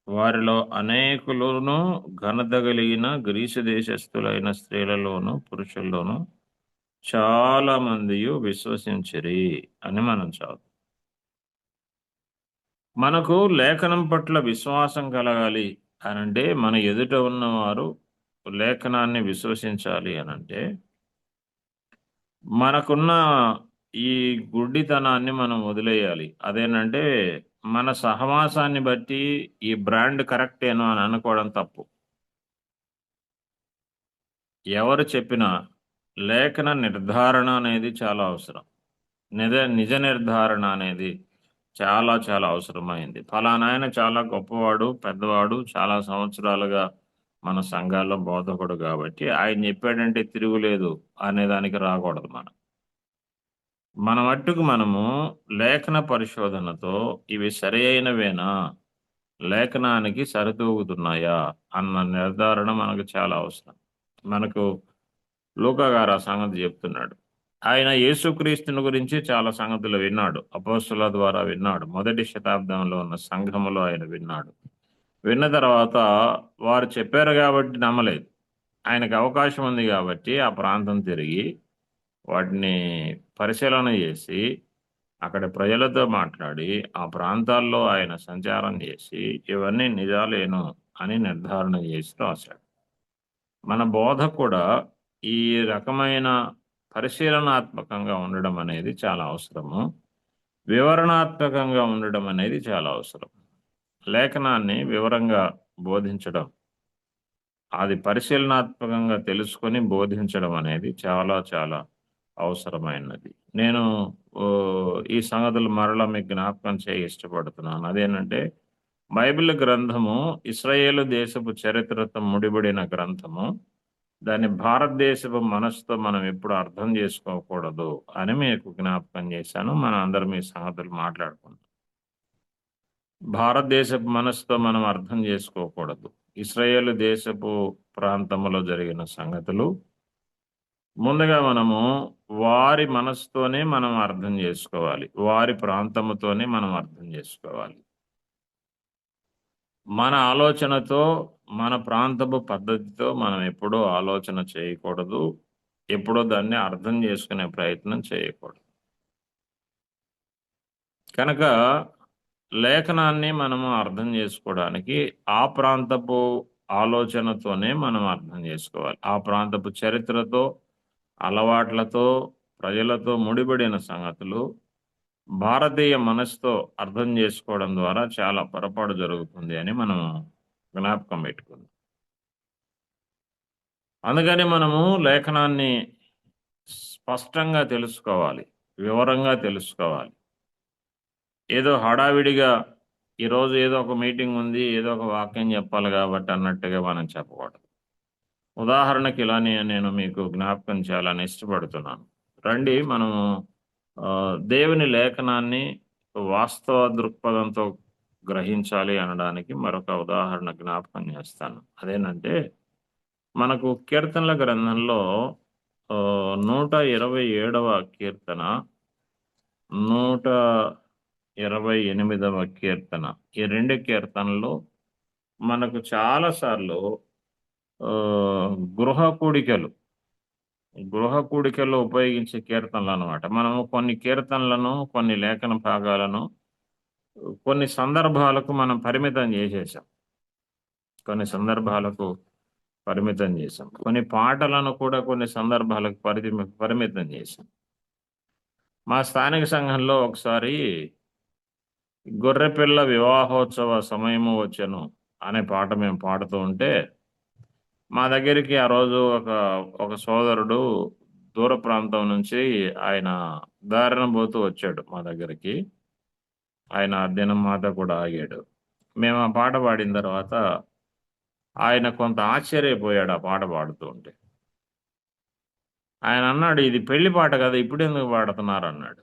వారిలో అనేకులను ఘనత కలిగిన గ్రీసు దేశస్థులైన స్త్రీలలోను పురుషుల్లోనూ చాలా మంది విశ్వసించిరి అని మనం చదువు. మనకు లేఖనం పట్ల విశ్వాసం కలగాలి అనంటే, మన ఎదుట ఉన్నవారు లేఖనాన్ని విశ్వసించాలి అనంటే, మనకున్న ఈ గుడ్డితనాన్ని మనం వదిలేయాలి. అదేనంటే, మన సహవాసాన్ని బట్టి ఈ బ్రాండ్ కరెక్టేనో అని అనుకోవడం తప్పు. ఎవరు చెప్పినా లేఖన నిర్ధారణ అనేది చాలా అవసరం. నిజ నిర్ధారణ అనేది చాలా చాలా అవసరమైంది. ఫలానా ఆయన చాలా గొప్పవాడు, పెద్దవాడు, చాలా సంవత్సరాలుగా మన సంఘాల్లో బోధకుడు కాబట్టి ఆయన చెప్పాడంటే తిరుగులేదు అనే దానికి రాకూడదు. మన మట్టుకు మనము లేఖన పరిశోధనతో ఇవి సరి అయినవేనా, లేఖనానికి సరితూగుతున్నాయా అన్న నిర్ధారణ మనకు చాలా అవసరం. మనకు లూకా గారు ఆ సంగతి చెప్తున్నాడు. ఆయన యేసుక్రీస్తుని గురించి చాలా సంగతులు విన్నాడు, అపోస్తలుల ద్వారా విన్నాడు. మొదటి శతాబ్దంలో ఉన్న సంఘములో ఆయన విన్నాడు. విన్న తర్వాత వారు చెప్పారు కాబట్టి నమ్మలేదు. ఆయనకు అవకాశం ఉంది కాబట్టి ఆ ప్రాంతం తిరిగి వాటిని పరిశీలన చేసి అక్కడ ప్రజలతో మాట్లాడి ఆ ప్రాంతాల్లో ఆయన సంచారం చేసి ఇవన్నీ నిజాలేను అని నిర్ధారణ చేసి రాశాడు. మన బోధ కూడా ఈ రకమైన పరిశీలనాత్మకంగా ఉండడం అనేది చాలా అవసరము. వివరణాత్మకంగా ఉండడం అనేది చాలా అవసరం. లేఖనాన్ని వివరంగా బోధించడం, అది పరిశీలనాత్మకంగా తెలుసుకొని బోధించడం అనేది చాలా చాలా అవసరమైనది. నేను ఈ సంగతులు మరలా మీకు జ్ఞాపకం చేయ ఇష్టపడుతున్నాను. అదేంటంటే, బైబిల్ గ్రంథము ఇశ్రాయేలు దేశపు చరిత్రతో ముడిపడిన గ్రంథము. దాన్ని భారతదేశపు మనసుతో మనం ఎప్పుడు అర్థం చేసుకోకూడదు అని మీకు జ్ఞాపకం చేశాను. మనం అందరం ఈ సంగతులు మాట్లాడుకుంటాం. భారతదేశపు మనసుతో మనం అర్థం చేసుకోకూడదు. ఇశ్రాయేలు దేశపు ప్రాంతంలో జరిగిన సంగతులు ముందుగా మనము వారి మనసుతోనే మనం అర్థం చేసుకోవాలి, వారి ప్రాంతముతోనే మనం అర్థం చేసుకోవాలి. మన ఆలోచనతో, మన ప్రాంతపు పద్ధతితో మనం ఎప్పుడూ ఆలోచన చేయకూడదు, ఎప్పుడో దాన్ని అర్థం చేసుకునే ప్రయత్నం చేయకూడదు. కనుక లేఖనాన్ని మనము అర్థం చేసుకోవడానికి ఆ ప్రాంతపు ఆలోచనతోనే మనం అర్థం చేసుకోవాలి. ఆ ప్రాంతపు చరిత్రతో, అలవాట్లతో, ప్రజలతో ముడిపడిన సంగతులు భారతీయ మనసుతో అర్థం చేసుకోవడం ద్వారా చాలా పొరపాటు జరుగుతుంది అని మనం జ్ఞాపకం పెట్టుకుందాం. అందుకని మనము లేఖనాన్ని స్పష్టంగా తెలుసుకోవాలి, వివరంగా తెలుసుకోవాలి. ఏదో హడావిడిగా ఈరోజు ఏదో ఒక మీటింగ్ ఉంది, ఏదో ఒక వాక్యం చెప్పాలి కాబట్టి అన్నట్టుగా మనం చెప్పకూడదు. ఉదాహరణకి ఇలానే నేను మీకు జ్ఞాపకం చేయాలని ఇష్టపడుతున్నాను. రండి మనము దేవుని లేఖనాన్ని వాస్తవ దృక్పథంతో గ్రహించాలి అనడానికి మరొక ఉదాహరణ జ్ఞాపకం చేస్తాను. అదేంటంటే మనకు కీర్తనల గ్రంథంలో 127వ కీర్తన, 128వ కీర్తన, ఈ రెండు కీర్తనలు మనకు చాలాసార్లు గృహ కూడికల్లో ఉపయోగించే కీర్తనలు అనమాట. మనము కొన్ని కీర్తనలను, కొన్ని లేఖన భాగాలను కొన్ని సందర్భాలకు మనం పరిమితం చేసేసాం. కొన్ని పాటలను కూడా కొన్ని సందర్భాలకు పరిమితం చేశాం. మా స్థానిక సంఘంలో ఒకసారి గొర్రెపిల్ల వివాహోత్సవ సమయము వచ్చెను అనే పాట మేము పాడుతూ ఉంటే మా దగ్గరికి ఆ రోజు ఒక సోదరుడు దూర ప్రాంతం నుంచి ఆయన దారిన పోతూ వచ్చాడు మా దగ్గరికి. ఆయన దినం మాత కూడా ఆగాడు. మేము ఆ పాట పాడిన తర్వాత ఆయన కొంత ఆశ్చర్యపోయాడు ఆ పాట పాడుతూ ఉంటే. ఆయన అన్నాడు, ఇది పెళ్లి పాట కదా, ఇప్పుడు ఎందుకు పాడుతున్నారు అన్నాడు.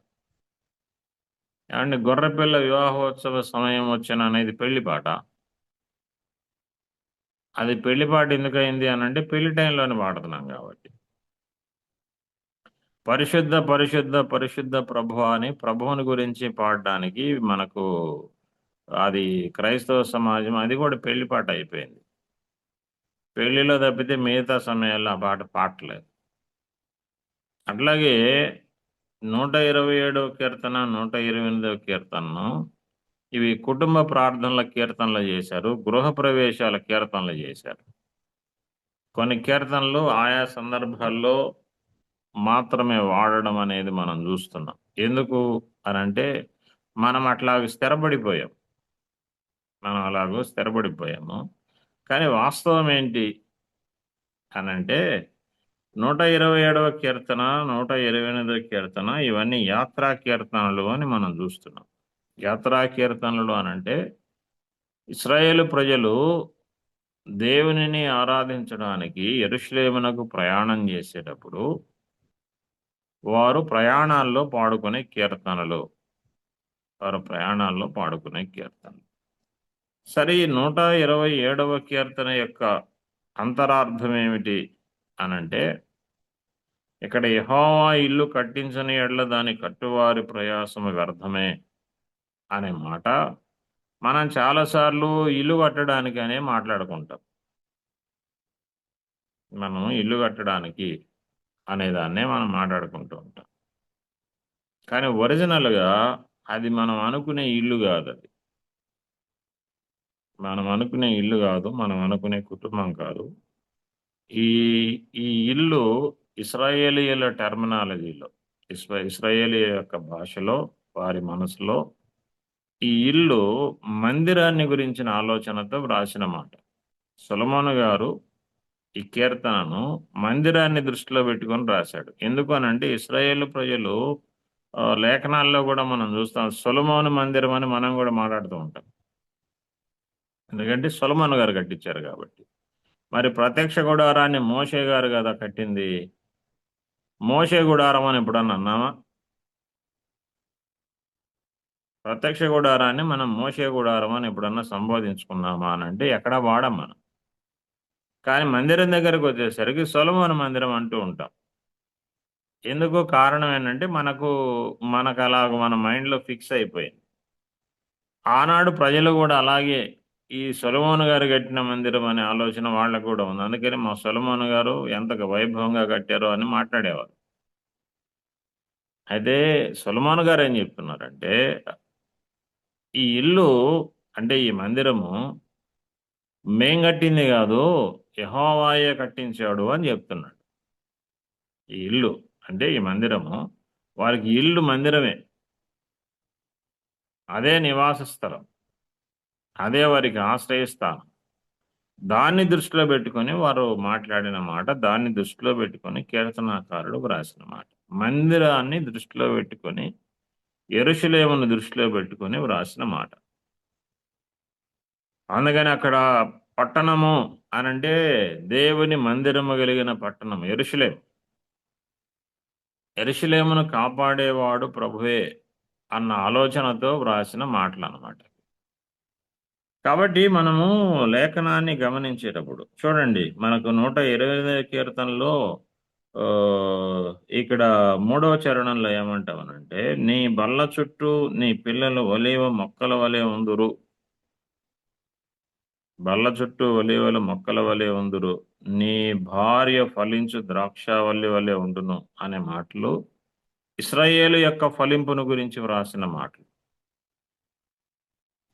ఏమండి, గొర్రెపిల్ల వివాహోత్సవ సమయం వచ్చిన అనేది పెళ్లి పాట. అది పెళ్లి పాట ఎందుకయింది అని అంటే పెళ్లి టైంలోనే పాడుతున్నాం కాబట్టి. పరిశుద్ధ పరిశుద్ధ పరిశుద్ధ ప్రభువా అని ప్రభువుని గురించి పాడడానికి మనకు అది క్రైస్తవ సమాజం అది కూడా పెళ్లి పాట అయిపోయింది. పెళ్లిలో తప్పితే మిగతా సమయాల్లో ఆ పాట పాడలేదు. అట్లాగే 127వ కీర్తన, 128వ కీర్తనను ఇవి కుటుంబ ప్రార్థనల కీర్తనలు చేశారు, గృహ ప్రవేశాల కీర్తనలు చేశారు. కొన్ని కీర్తనలు ఆయా సందర్భాల్లో మాత్రమే వాడడం అనేది మనం చూస్తున్నాం. ఎందుకు అనంటే మనం అలాగూ స్థిరపడిపోయాము. కానీ వాస్తవం ఏంటి అనంటే 127వ కీర్తన, 128వ కీర్తన ఇవన్నీ యాత్రా కీర్తనలు అని మనం చూస్తున్నాం. యాత్రా కీర్తనలు అనంటే ఇశ్రాయేలు ప్రజలు దేవునిని ఆరాధించడానికి యెరూషలేమునకు ప్రయాణం చేసేటప్పుడు వారు ప్రయాణాల్లో పాడుకునే కీర్తనలు. సరే, 127వ కీర్తన యొక్క అంతరార్థం ఏమిటి అనంటే ఇక్కడ యెహోవా ఇల్లు కట్టించని ఎడల దాని కట్టువారి ప్రయాసము వ్యర్థమే అనే మాట మనం చాలాసార్లు ఇల్లు కట్టడానికి అనే మాట్లాడుకుంటాం. మనం ఇల్లు కట్టడానికి అనేదాన్నే మనం మాట్లాడుకుంటూ ఉంటాం. కానీ ఒరిజినల్గా అది మనం అనుకునే ఇల్లు కాదు. మనం అనుకునే కుటుంబం కాదు. ఈ ఇల్లు ఇశ్రాయేలీయుల టెర్మినాలజీలో, ఇశ్రాయేలీ యొక్క భాషలో, వారి మనసులో ఈ ఇల్లు మందిరాన్ని గురించిన ఆలోచనతో వ్రాసిన మాట. సొలొమోను గారు ఈ కీర్తనను మందిరాన్ని దృష్టిలో పెట్టుకొని రాశాడు. ఎందుకు అనంటే ఇశ్రాయేలు ప్రజలు లేఖనాల్లో కూడా మనం చూస్తాం సొలొమోను మందిరం అని మనం కూడా మాట్లాడుతూ ఉంటాం. ఎందుకంటే సొలొమోను గారు కట్టించారు కాబట్టి. మరి ప్రత్యక్ష గుడారాన్ని మోషే గారు కదా కట్టింది. మోషే గుడారం అని ఎప్పుడన్నా అన్నామా? ప్రత్యక్ష గుడారాన్ని మనం మోషే గుడారం అని ఎప్పుడన్నా సంబోధించుకున్నామా అని అంటే ఎక్కడా వాడం మనం. కానీ మందిరం దగ్గరకు వచ్చేసరికి సొలొమోను మందిరం అంటూ ఉంటాం. ఎందుకు కారణం ఏంటంటే మనకు అలాగ మన మైండ్లో ఫిక్స్ అయిపోయింది. ఆనాడు ప్రజలు కూడా అలాగే ఈ సొలొమోను గారు కట్టిన మందిరం అనే ఆలోచన వాళ్ళకు కూడా ఉంది. అందుకని మా సొలొమోను గారు ఎంత వైభవంగా కట్టారో అని మాట్లాడేవారు. అయితే సొలొమోను గారు ఏం చెప్తున్నారంటే, ఈ ఇల్లు అంటే ఈ మందిరము మేం కట్టింది కాదు, యెహోవాయే కట్టించాడు అని చెప్తున్నాడు. ఈ ఇల్లు అంటే ఈ మందిరము వారికి ఇల్లు మందిరమే, అదే నివాస స్థలం, అదే వారికి ఆశ్రయస్థానం. దాన్ని దృష్టిలో పెట్టుకొని వారు మాట్లాడిన మాట, దాన్ని దృష్టిలో పెట్టుకొని కీర్తనాకారుడు వ్రాసిన మాట. మందిరాన్ని దృష్టిలో పెట్టుకొని, యెరూషలేమును దృష్టిలో పెట్టుకొని వ్రాసిన మాట. అందుకని అక్కడ పట్టణము అనంటే దేవుని మందిరము కలిగిన పట్టణం యెరూషలేము. యెరూషలేమును కాపాడేవాడు ప్రభువే అన్న ఆలోచనతో వ్రాసిన మాటలు అన్నమాట. కాబట్టి మనము లేఖనాన్ని గమనించేటప్పుడు చూడండి, మనకు 120 కీర్తనలో ఇక్కడ 3వ చరణంలో ఏమంటామనంటే, నీ బల్ల చుట్టూ నీ పిల్లలు ఒలీవ మొక్కల వలె ఉందురు, బల్ల చుట్టూ ఒలీవల మొక్కల వలె ఉందురు, నీ భార్య ఫలించు ద్రాక్షావల్లి వలె ఉండును అనే మాటలు ఇశ్రాయేలు యొక్క ఫలింపును గురించి వ్రాసిన మాటలు.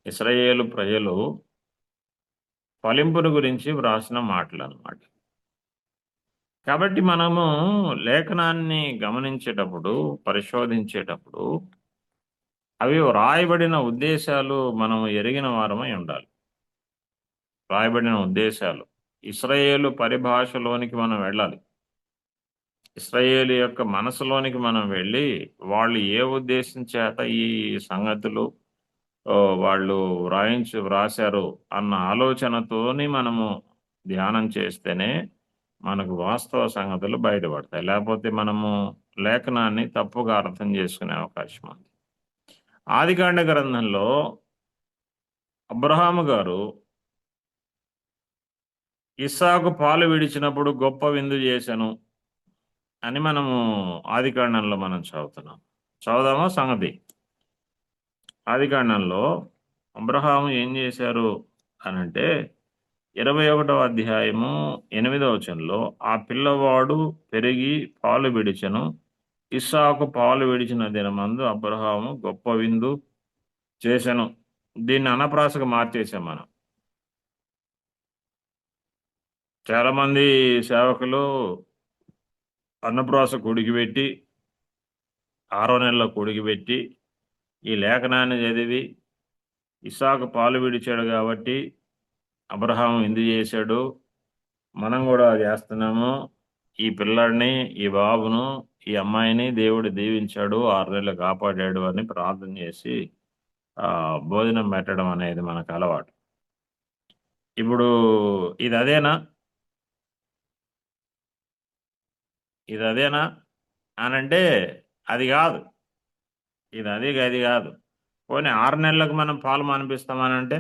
ఇశ్రాయేలు ప్రజలు ఫలింపును గురించి వ్రాసిన మాటలు అన్నమాట. కాబట్టి మనము లేఖనాన్ని గమనించేటప్పుడు, పరిశోధించేటప్పుడు అవి వ్రాయబడిన ఉద్దేశాలు మనం ఎరిగిన వారమై ఉండాలి. వ్రాయబడిన ఉద్దేశాలు ఇశ్రాయేలు పరిభాషలోనికి మనం వెళ్ళాలి. ఇశ్రాయేలు యొక్క మనసులోనికి మనం వెళ్ళి వాళ్ళు ఏ ఉద్దేశం చేత ఈ సంగతులు వాళ్ళు వ్రాశారు అన్న ఆలోచనతోని మనము ధ్యానం చేస్తేనే మనకు వాస్తవ సంగతులు బయటపడతాయి. లేకపోతే మనము లేఖనాన్ని తప్పుగా అర్థం చేసుకునే అవకాశం ఉంది. ఆదికాండ గ్రంథంలో అబ్రహాము గారు ఇస్సాకు పాలు విడిచినప్పుడు గొప్ప విందు చేశాను అని మనము ఆదికాండంలో మనం చదువుతున్నాం. చదువుదామా సంగతి? ఆదికాండంలో అబ్రహాము ఏం చేశారు అనంటే 21వ అధ్యాయము 8వ వచనంలో, ఆ పిల్లవాడు పెరిగి పాలు విడిచెను, ఇస్సాకు పాలు విడిచిన దినమందు అబ్రహాము గొప్ప విందు చేశాను. దీన్ని అనప్రాసగా మార్చేసాం మనం. చాలామంది సేవకులు అన్నప్రాస కొడిగిపెట్టి 6వ నెలలో కొడిగిపెట్టి ఈ లేఖనాన్ని చదివి ఇస్సాకు పాలు విడిచాడు కాబట్టి అబ్రహాము విందు చేశాడు, మనం కూడా చేస్తున్నాము, ఈ పిల్లాడిని, ఈ బాబును, ఈ అమ్మాయిని దేవుడు దీవించాడు, 6 నెలలు కాపాడాడు అని ప్రార్థన చేసి భోజనం పెట్టడం అనేది మనకు అలవాటు. ఇప్పుడు ఇది అదేనా అనంటే అది కాదు. అది కాదు. పోనీ 6 నెలలకు మనం పాలు మానిపిస్తామనంటే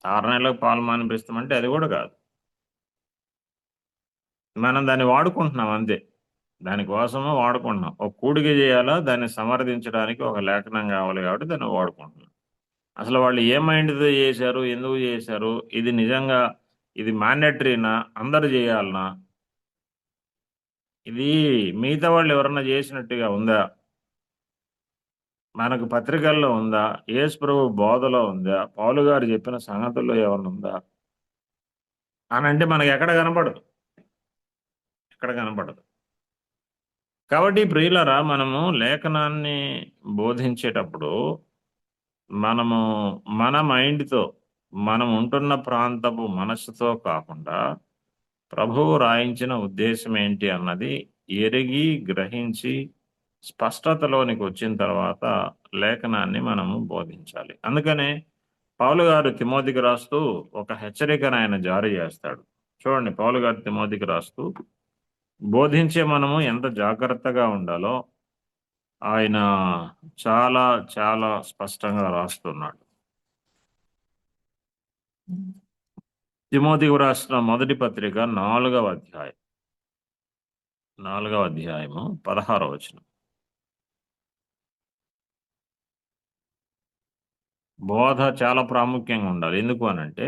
6 నెలలకు పాలు మానిపిస్తామంటే అది కూడా కాదు. మనం దాన్ని వాడుకుంటున్నాం అంతే, దానికోసము వాడుకుంటున్నాం. ఒక కూడిక చేయాలా, దాన్ని సమర్థించడానికి ఒక లేఖనం కావాలి కాబట్టి దాన్ని వాడుకుంటున్నాం. అసలు వాళ్ళు ఏ మైండ్తో చేశారు, ఎందుకు చేశారు, ఇది నిజంగా ఇది మ్యాండేటరీనా, అందరు చేయాలనా, ఇది మిగతా వాళ్ళు ఎవరన్నా చేసినట్టుగా ఉందా, మనకు పత్రికల్లో ఉందా, యేసు ప్రభు బోధలో ఉందా, పౌలు గారు చెప్పిన సంగతుల్లో ఏమన్నా ఉందా అని అంటే మనకి ఎక్కడ కనపడదు. కాబట్టి ప్రియులరా, మనము లేఖనాన్ని బోధించేటప్పుడు మనము మన మైండ్తో, మనం ఉంటున్న ప్రాంతపు మనస్సుతో కాకుండా ప్రభువు రాయించిన ఉద్దేశం ఏంటి అన్నది ఎరిగి గ్రహించి స్పష్టతలోనికి వచ్చిన తర్వాత లేఖనాన్ని మనము బోధించాలి. అందుకనే పౌలు గారు తిమోతికి రాస్తూ ఒక హెచ్చరికను ఆయన జారీ చేస్తాడు. చూడండి, పౌలు గారు తిమోతికి రాస్తూ బోధించే మనము ఎంత జాగ్రత్తగా ఉండాలో ఆయన చాలా చాలా స్పష్టంగా రాస్తున్నాడు. తిమోతికి రాసిన మొదటి పత్రిక 4వ అధ్యాయం 4వ అధ్యాయము 16వ వచనం. బోధ చాలా ప్రాముఖ్యంగా ఉండాలి. ఎందుకు అనంటే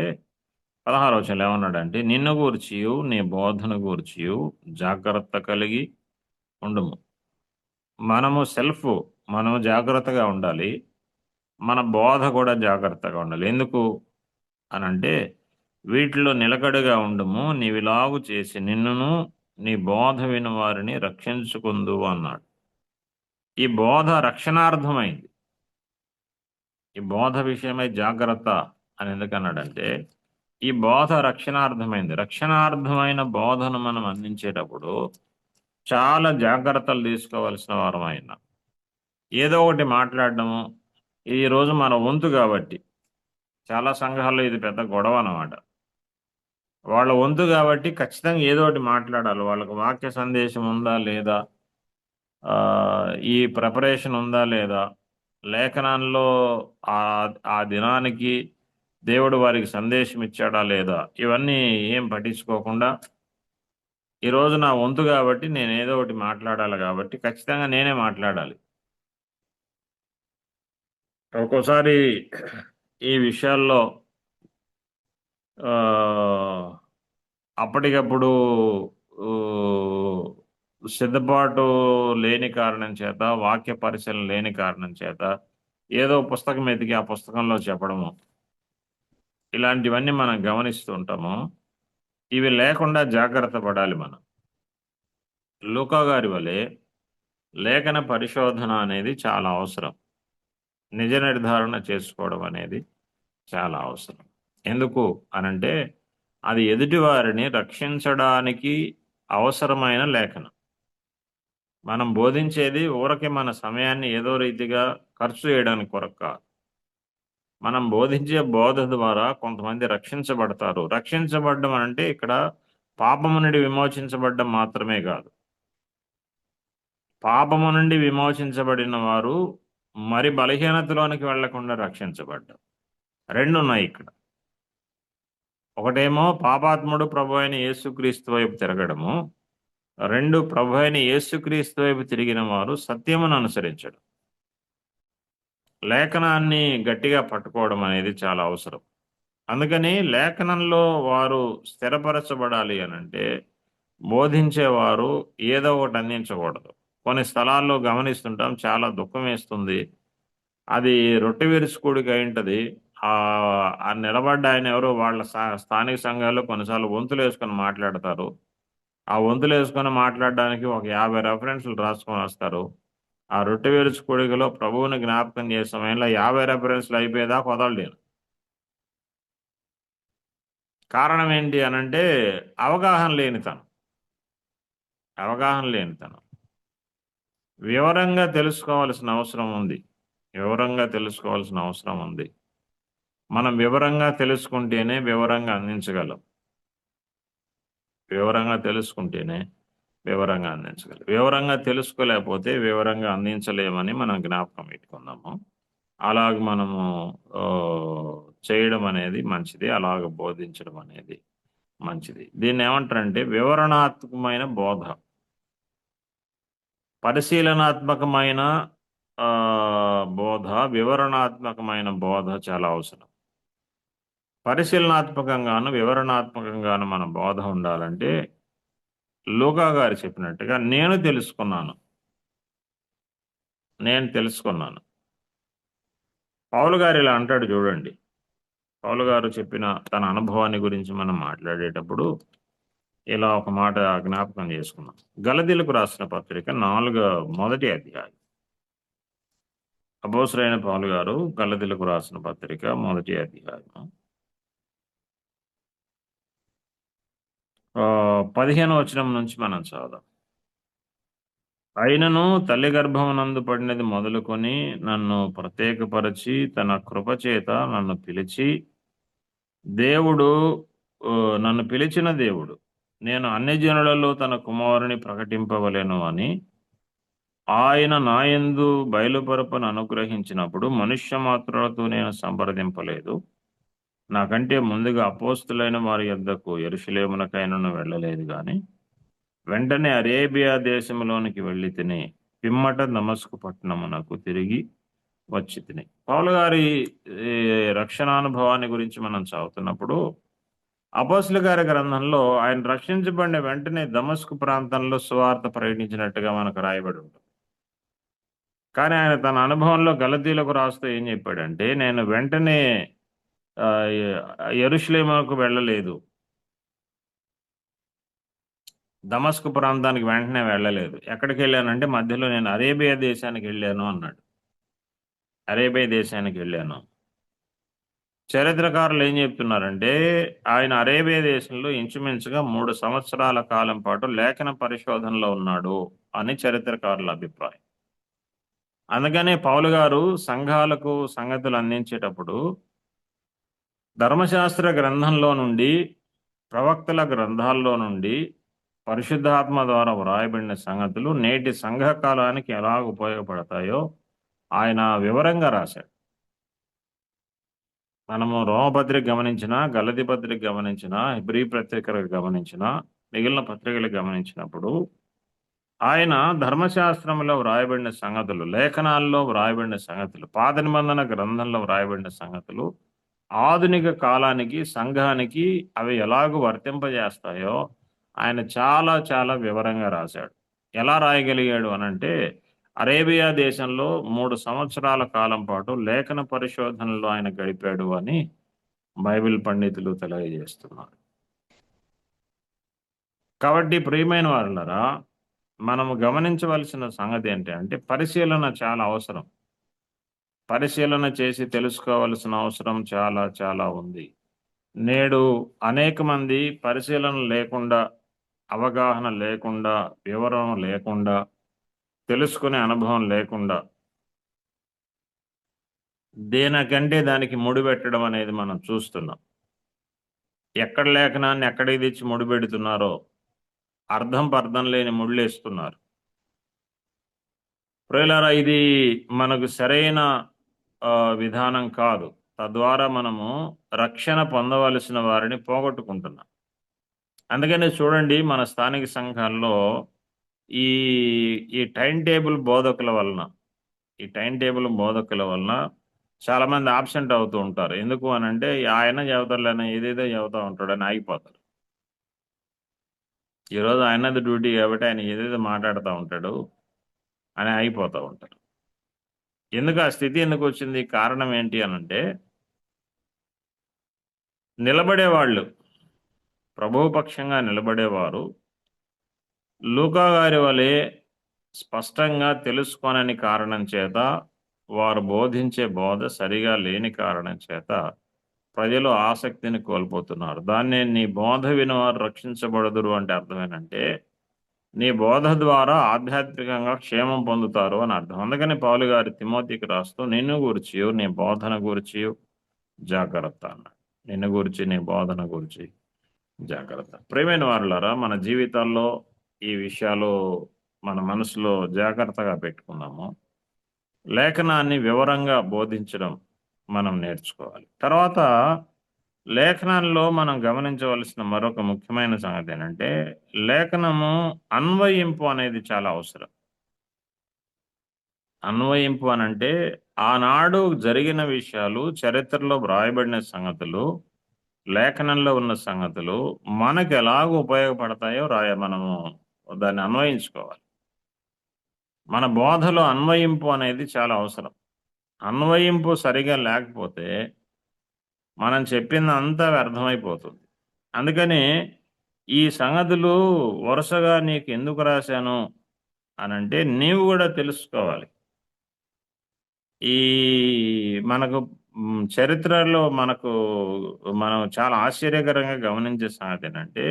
16వ వచనంలో ఏమన్నాడంటే, నిన్ను గూర్చియు నీ బోధను గూర్చియు జాగ్రత్త కలిగి ఉండుము. మనము జాగ్రత్తగా ఉండాలి. మన బోధ కూడా జాగ్రత్తగా ఉండాలి. ఎందుకు అనంటే, వీటిలో నిలకడగా ఉండుము, నీవిలాగు చేసి నిన్నును నీ బోధ విను వారిని రక్షించుకుందు అన్నాడు. ఈ బోధ రక్షణార్థమైంది. ఈ బోధ విషయమై జాగ్రత్త అని ఎందుకన్నాడంటే, ఈ బోధ రక్షణార్థమైంది. రక్షణార్థమైన బోధను మనం అందించేటప్పుడు చాలా జాగ్రత్తలు తీసుకోవాల్సిన వారం అయినా ఏదో ఒకటి మాట్లాడడము ఈరోజు మన వంతు కాబట్టి చాలా సంఘాల్లో ఇది పెద్ద గొడవ అన్నమాట. వాళ్ళ వంతు కాబట్టి ఖచ్చితంగా ఏదో ఒకటి మాట్లాడాలి. వాళ్ళకు వాక్య సందేశం ఉందా లేదా, ఈ ప్రిపరేషన్ ఉందా లేదా, లేఖనాల్లో ఆ దినానికి దేవుడు వారికి సందేశం ఇచ్చాడా లేదా, ఇవన్నీ ఏం పట్టించుకోకుండా ఈరోజు నా వంతు కాబట్టి నేను ఏదో ఒకటి మాట్లాడాలి కాబట్టి ఖచ్చితంగా నేనే మాట్లాడాలి. ఒక్కోసారి ఈ విషయాల్లో అప్పటికప్పుడు సిద్ధపాటు లేని కారణం చేత, వాక్య పరిశీలన లేని కారణం చేత ఏదో పుస్తకం ఎతికి ఆ పుస్తకంలో చెప్పడము, ఇలాంటివన్నీ మనం గమనిస్తూ ఉంటాము. ఇవి లేకుండా జాగ్రత్త పడాలి మనం. లూకా గారి వలె లేఖన పరిశోధన అనేది చాలా అవసరం. నిజ నిర్ధారణ చేసుకోవడం అనేది చాలా అవసరం. ఎందుకు అనంటే, అది ఎదుటివారిని రక్షించడానికి అవసరమైన లేఖనం. మనం బోధించేది ఊరకే మన సమయాన్ని ఏదో రీతిగా ఖర్చు చేయడానికి కొరకు కాదు. మనం బోధించే బోధ ద్వారా కొంతమంది రక్షించబడతారు. రక్షించబడ్డం అంటే ఇక్కడ పాపము నుండి విమోచించబడ్డం మాత్రమే కాదు. పాపము నుండి విమోచించబడిన వారు మరి బలహీనతలోనికి వెళ్లకుండా రక్షించబడ్డం. 2 ఉన్నాయి ఇక్కడ. ఒకటేమో పాపాత్ముడు ప్రభు అయిన యేసుక్రీస్తు వైపు తిరగడము, 2 ప్రభు అయిన యేసుక్రీస్తు వైపు తిరిగిన వారు సత్యమును అనుసరించడం. లేఖనాన్ని గట్టిగా పట్టుకోవడం అనేది చాలా అవసరం. అందుకని లేఖనంలో వారు స్థిరపరచబడాలి అనంటే బోధించేవారు ఏదో ఒకటి అందించకూడదు. కొన్ని స్థలాల్లో గమనిస్తుంటాం, చాలా దుఃఖం వేస్తుంది. అది రొట్టె విరుచుకుడికి అయింటది. ఆ నిలబడ్డ ఆయన ఎవరో వాళ్ళ స్థానిక సంఘాల్లో కొన్నిసార్లు వంతులు వేసుకొని మాట్లాడతారు. ఆ వంతులు వేసుకొని మాట్లాడడానికి ఒక 50 రెఫరెన్స్లు రాసుకొని వస్తారు. ఆ రొట్టె విరుచుకుడికలో ప్రభువుని జ్ఞాపకం చేసే సమయంలో 50 రెఫరెన్స్లు అయిపోయేదాకా వదలలేను. కారణం ఏంటి అనంటే అవగాహన లేనితనం. వివరంగా తెలుసుకోవాల్సిన అవసరం ఉంది. మనం వివరంగా తెలుసుకుంటేనే వివరంగా అందించగలం. వివరంగా తెలుసుకోలేకపోతే వివరంగా అందించలేమని మనం జ్ఞాపకం పెట్టుకుందాము. అలాగ మనము చేయడం అనేది మంచిది, అలాగ బోధించడం అనేది మంచిది. దీన్ని ఏమంటారంటే వివరణాత్మకమైన బోధ. పరిశీలనాత్మకమైన బోధ, వివరణాత్మకమైన బోధ చాలా అవసరం. పరిశీలనాత్మకంగాను వివరణాత్మకంగాను మన బోధ ఉండాలంటే లూకా గారు చెప్పినట్టుగా నేను తెలుసుకున్నాను. పౌలు గారు ఇలా అంటాడు చూడండి. పౌలు గారు చెప్పిన తన అనుభవాన్ని గురించి మనం మాట్లాడేటప్పుడు ఇలా ఒక మాట జ్ఞాపకం చేసుకున్నాం. గలతీయులకు రాసిన పత్రిక 4వ అధ్యాయం. అపోస్తలుడైన పౌలు గారు గలతీయులకు రాసిన పత్రిక 1వ అధ్యాయం 15వ వచనం నుంచి మనం చదువుదాం. అయినను తల్లి గర్భమునందు పడినది మొదలుకొని నన్ను ప్రత్యేకపరచి తన కృపచేత నన్ను పిలిచిన దేవుడు నేను అన్యజనులలో తన కుమారుని ప్రకటింపవలెను అని ఆయన నాయందు బయలుపరపను అనుగ్రహించినప్పుడు మనుష్య మాత్రులతో నేను సంప్రదింపలేదు. నాకంటే ముందుగా అపోస్తులైన వారి యొద్దకు యెరూషలేమునకైనను వెళ్ళలేదు గాని వెంటనే అరేబియా దేశంలోనికి వెళ్ళి తిని పిమ్మట దమస్కు పట్టణమునకు తిరిగి వచ్చి తిని. పౌలు గారి ఈ రక్షణానుభవాన్ని గురించి మనం చదువుతున్నప్పుడు అపోస్తలుల గారి గ్రంథంలో ఆయన రక్షించబడిన వెంటనే దమస్కు ప్రాంతంలో సువార్త ప్రకటించినట్టుగా మనకు రాయబడి ఉంటుంది. కానీ ఆయన తన అనుభవంలో గలతీలకు రాస్తూ ఏం చెప్పాడంటే, నేను వెంటనే యెరూషలేముకు వెళ్ళలేదు, దమస్కు ప్రాంతానికి వెంటనే వెళ్ళలేదు. ఎక్కడికి వెళ్ళానంటే మధ్యలో నేను అరేబియా దేశానికి వెళ్ళాను అన్నాడు. అరేబియా దేశానికి వెళ్ళాను. చరిత్రకారులు ఏం చెప్తున్నారంటే ఆయన అరేబియా దేశంలో ఇంచుమించుగా 3 సంవత్సరాల కాలం పాటు లేఖన పరిశోధనలో ఉన్నాడు అని చరిత్రకారుల అభిప్రాయం. అందుకనే పౌలు గారు సంఘాలకు సంగతులు అందించేటప్పుడు ధర్మశాస్త్ర గ్రంథంలో నుండి, ప్రవక్తల గ్రంథాల్లో నుండి, పరిశుద్ధాత్మ ద్వారా వ్రాయబడిన సంగతులు నేటి సంఘ కాలానికి ఎలా ఉపయోగపడతాయో ఆయన వివరంగా రాశాడు. మనము రోమపత్రిక గమనించినా, గలతీ పత్రిక గమనించినా, హెబ్రీ పత్రికలు గమనించినా, మిగిలిన పత్రికలు గమనించినప్పుడు ఆయన ధర్మశాస్త్రంలో వ్రాయబడిన సంగతులు, లేఖనాల్లో వ్రాయబడిన సంగతులు, పాత నిబంధన గ్రంథంలో వ్రాయబడిన సంగతులు ఆధునిక కాలానికి, సంఘానికి అవి ఎలాగూ వర్తింపజేస్తాయో ఆయన చాలా చాలా వివరంగా రాశాడు. ఎలా రాయగలిగాడు అనంటే అరేబియా దేశంలో 3 సంవత్సరాల కాలం పాటు లేఖన పరిశోధనలో ఆయన గడిపాడు అని బైబిల్ పండితులు తెలియజేస్తున్నారు. కాబట్టి ప్రియమైన వారులారా, మనము గమనించవలసిన సంగతి ఏంటి అంటే పరిశీలన చాలా అవసరం. పరిశీలన చేసి తెలుసుకోవలసిన అవసరం చాలా చాలా ఉంది. నేడు అనేక మంది పరిశీలన లేకుండా, అవగాహన లేకుండా, వివరణ లేకుండా, తెలుసుకునే అనుభవం లేకుండా దేనికంటే దానికి ముడిపెట్టడం అనేది మనం చూస్తున్నాం. ఎక్కడ లేఖనాన్ని ఎక్కడికి తెచ్చి ముడిపెడుతున్నారో అర్థం పర్థం లేని ముళ్ళేస్తున్నారు. ప్రియులారా, ఇది మనకు సరైన విధానం కాదు. తద్వారా మనము రక్షణ పొందవలసిన వారిని పోగొట్టుకుంటున్నాం. అందుకనే చూడండి, మన స్థానిక సంఘాల్లో ఈ టైం టేబుల్ బోధకుల వలన చాలామంది ఆబ్సెంట్ అవుతూ ఉంటారు. ఎందుకు అనంటే ఆయన చెబుతారులేనా, ఏదేదో చెబుతూ ఉంటాడని ఆగిపోతారు. ఈరోజు ఆయనది డ్యూటీ కాబట్టి ఆయన ఏదేదో మాట్లాడుతూ ఉంటాడు అని ఆగిపోతూ ఉంటారు. ఎందుకు ఆ స్థితి ఎందుకు వచ్చింది? కారణం ఏంటి అనంటే నిలబడేవాళ్ళు, ప్రభుపక్షంగా నిలబడేవారు లూకా గారి వలె స్పష్టంగా తెలుసుకోనని కారణం చేత, వారు బోధించే బోధ సరిగా లేని కారణం చేత ప్రజలు ఆసక్తిని కోల్పోతున్నారు. దాన్నే నీ బోధ వినివారు రక్షించబడదురు అంటే అర్థమేనంటే నీ బోధ ద్వారా ఆధ్యాత్మికంగా క్షేమం పొందుతారు అని అర్థం. అందుకని పౌలు గారి తిమోతికి రాస్తూ నిన్ను గూర్చి, నీ బోధన గూర్చి జాగ్రత్త అన్నాడు. నిన్ను గూర్చి, నీ బోధన గూర్చి జాగ్రత్త. ప్రియమైన వారులారా, మన జీవితాల్లో ఈ విషయాలు మన మనసులో జాగ్రత్తగా పెట్టుకున్నాము. లేఖనాన్ని వివరంగా బోధించడం మనం నేర్చుకోవాలి. తర్వాత లేఖనాల్లో మనం గమనించవలసిన మరొక ముఖ్యమైన సంగతి ఏంటంటే లేఖనము అన్వయింపు అనేది చాలా అవసరం. అన్వయింపు అనంటే ఆనాడు జరిగిన విషయాలు, చరిత్రలో వ్రాయబడిన సంగతులు, లేఖనంలో ఉన్న సంగతులు మనకు ఎలాగ ఉపయోగపడతాయో మనము దాన్ని అన్వయించుకోవాలి. మన బోధలో అన్వయింపు అనేది చాలా అవసరం. అన్వయింపు సరిగా లేకపోతే మనం చెప్పిందంతా వ్యర్థమైపోతుంది. అందుకని ఈ సంగతులు వరుసగా నీకు ఎందుకు రాశాను అనంటే నీవు కూడా తెలుసుకోవాలి. ఈ మనకు చరిత్రలో మనం చాలా ఆశ్చర్యకరంగా గమనించే సంగతి ఏంటంటే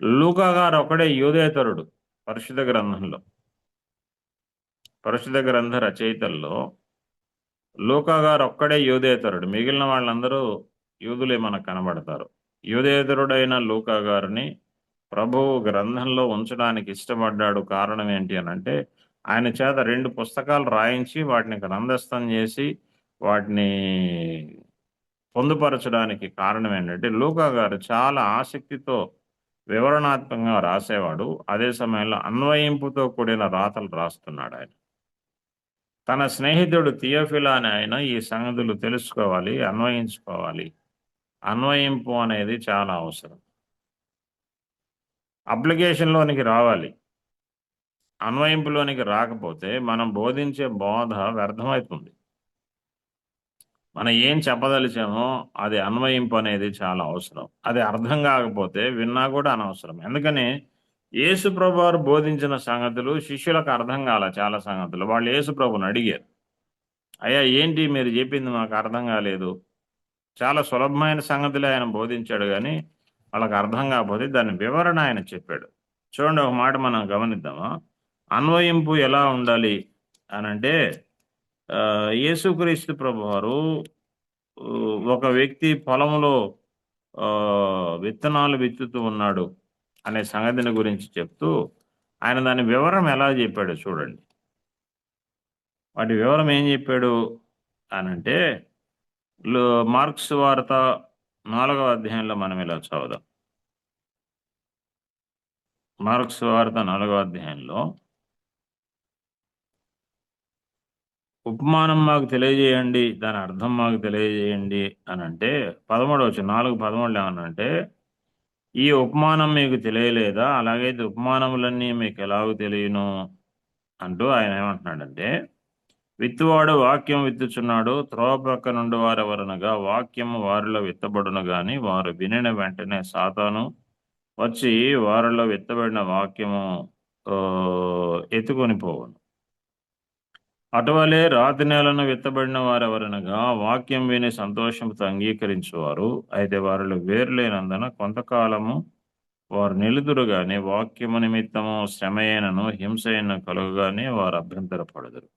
లూకా గారు ఒకడే యూదేతరుడు. పరిశుద్ధ గ్రంథ రచయితల్లో లూకా గారు ఒక్కడే యూదేతరుడు. మిగిలిన వాళ్ళందరూ యూదులే మనకు కనబడతారు. యూదేతరుడైన లూకా గారిని ప్రభువు గ్రంథంలో ఉంచడానికి ఇష్టపడ్డాడు. కారణం ఏంటి అనంటే ఆయన చేత 2 పుస్తకాలు రాయించి వాటిని గ్రంథస్థం చేసి వాటిని పొందుపరచడానికి కారణం ఏంటంటే లూకా గారు చాలా ఆసక్తితో వివరణాత్మకంగా రాసేవాడు. అదే సమయంలో అన్వయింపుతో కూడిన రాతలు రాస్తున్నాడు ఆయన. తన స్నేహితుడు థియోఫిలా అనే ఆయన ఈ సంగతులు తెలుసుకోవాలి, అన్వయించుకోవాలి. అన్వయింపు అనేది చాలా అవసరం. అప్లికేషన్లోనికి రావాలి. అన్వయింపులోనికి రాకపోతే మనం బోధించే బోధ వ్యర్థమవుతుంది. మనం ఏం చెప్పదలిచామో అది అన్వయింపు అనేది చాలా అవసరం. అది అర్థం కాకపోతే విన్నా కూడా అనవసరం. ఎందుకని యేసు ప్రభు వారు బోధించిన సంగతులు శిష్యులకు అర్థం కాల. చాలా సంగతులు వాళ్ళు యేసు ప్రభుని అడిగారు, అయ్యా ఏంటి మీరు చెప్పింది మాకు అర్థం కాలేదు. చాలా సులభమైన సంగతులే ఆయన బోధించాడు, కానీ వాళ్ళకి అర్థం కాకపోతే దాని వివరణ ఆయన చెప్పాడు. చూడండి, ఒక మాట మనం గమనిద్దామా. అన్వయింపు ఎలా ఉండాలి అనంటే, యేసుక్రీస్తు ప్రభువారు ఒక వ్యక్తి పొలంలో విత్తనాలు విత్తుతూ ఉన్నాడు అనే సంగతిని గురించి చెప్తూ ఆయన దాని వివరం ఎలా చెప్పాడు చూడండి. వాటి వివరం ఏం చెప్పాడు అనంటే, మార్క్స్ వార్త 4వ అధ్యాయంలో మనం ఇలా చదువుదాం. మార్క్స్ వార్త 4వ అధ్యాయంలో ఉపమానం మాకు తెలియజేయండి, దాని అర్థం మాకు తెలియజేయండి అని అంటే 13 వచ్చి 4:13 ఏమనంటే, ఈ ఉపమానం మీకు తెలియలేదా, అలాగైతే ఉపమానములన్నీ మీకు ఎలాగో తెలియను అంటూ ఆయన ఏమంటున్నాడంటే, విత్తువాడు వాక్యం విత్తుచున్నాడు. త్రోవ ప్రక్క నుండి వారెవరనగా వాక్యము వారిలో విత్తబడును గాని వారు వినిన వెంటనే సాతాను వచ్చి వారిలో విత్తబడిన వాక్యము ఎత్తుకొని పోవును. అటువలే రాతి నేలను విత్తబడిన వారెవరనగా వాక్యం విని సంతోషంతో అంగీకరించువారు. అయితే వారిలో వేరు లేనందున కొంతకాలము వారు నిలుదురు గాని వాక్యము నిమిత్తము శ్రమయైనను హింసైన కలుగుగానే వారు అభ్యంతరపడదురు.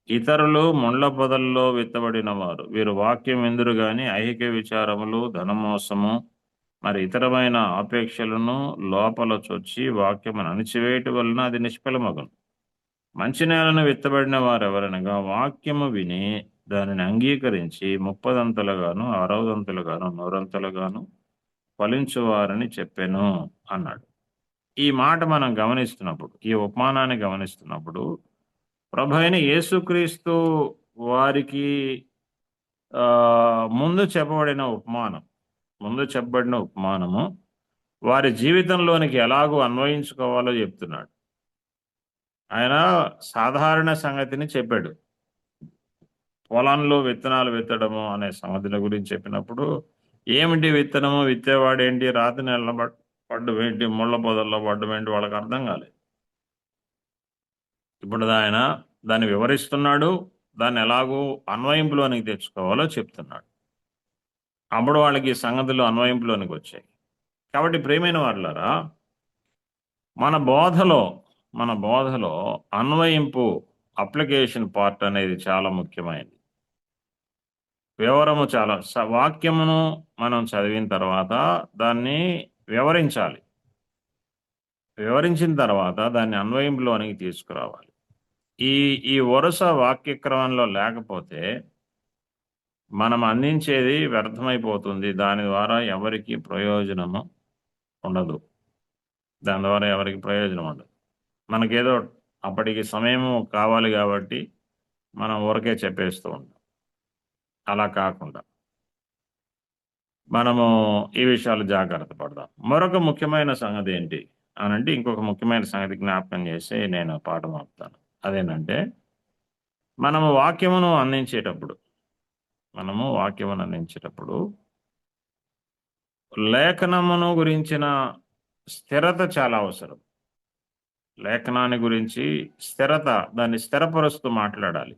ఇతరులు ముండ్ల పొదల్లో విత్తబడిన వారు, వీరు వాక్యం విందురు గాని ఐహిక విచారములు, ధనమోసము మరి ఇతరమైన ఆపేక్షలను లోపల చొచ్చి వాక్యమును అణిచివేయటం వలన అది నిష్ఫలమగును. మంచి నేలను విత్తబడిన వారు ఎవరనగా వాక్యము విని దానిని అంగీకరించి 30 60 100 ఫలించువారని చెప్పెను అన్నాడు. ఈ మాట మనం గమనిస్తున్నప్పుడు, ఈ ఉపమానాన్ని గమనిస్తున్నప్పుడు ప్రభు అయిన యేసుక్రీస్తు వారికి ముందు చెప్పబడిన ఉపమానము వారి జీవితంలోనికి ఎలాగో అన్వయించుకోవాలో చెప్తున్నాడు. ఆయన సాధారణ సంగతిని చెప్పాడు. పొలంలో విత్తనాలు విత్తడము అనే సంగతుల గురించి చెప్పినప్పుడు, ఏమిటి విత్తనము, విత్తేవాడేంటి, రాతి నెల పడ్డం ఏంటి, ముళ్ళ పొదల్లో పడ్డం ఏంటి, వాళ్ళకి అర్థం కాలేదు. ఇప్పుడు ఆయన దాన్ని వివరిస్తున్నాడు, దాన్ని ఎలాగో అన్వయింపులోనికి తెచ్చుకోవాలో చెప్తున్నాడు. అప్పుడు వాళ్ళకి సంగతులు అన్వయింపులోనికి వచ్చాయి. కాబట్టి ప్రియమైన వాళ్ళారా, మన బోధలో అన్వయింపు, అప్లికేషన్ పార్ట్ అనేది చాలా ముఖ్యమైనది. వివరము చాలా, వాక్యమును మనం చదివిన తర్వాత దాన్ని వివరించాలి. వివరించిన తర్వాత దాన్ని అన్వయింపులోనికి తీసుకురావాలి. ఈ వరుస వాక్యక్రమంలో లేకపోతే మనం అందించేది వ్యర్థమైపోతుంది. దాని ద్వారా ఎవరికి ప్రయోజనము ఉండదు. మనకేదో అప్పటికి సమయము కావాలి కాబట్టి మనం ఊరకే చెప్పేస్తూ ఉంటాం. అలా కాకుండా మనము ఈ విషయాలు జాగ్రత్త పడదాం. మరొక ముఖ్యమైన సంగతి ఏంటి అనంటే, ఇంకొక ముఖ్యమైన సంగతి జ్ఞాపకం చేసి నేను పాఠం ఆపుతాను. అదేంటంటే, మనము వాక్యమును అందించేటప్పుడు లేఖనమును గురించిన స్థిరత చాలా అవసరం. లేఖనాన్ని గురించి స్థిరత, దాన్ని స్థిరపరుస్తూ మాట్లాడాలి.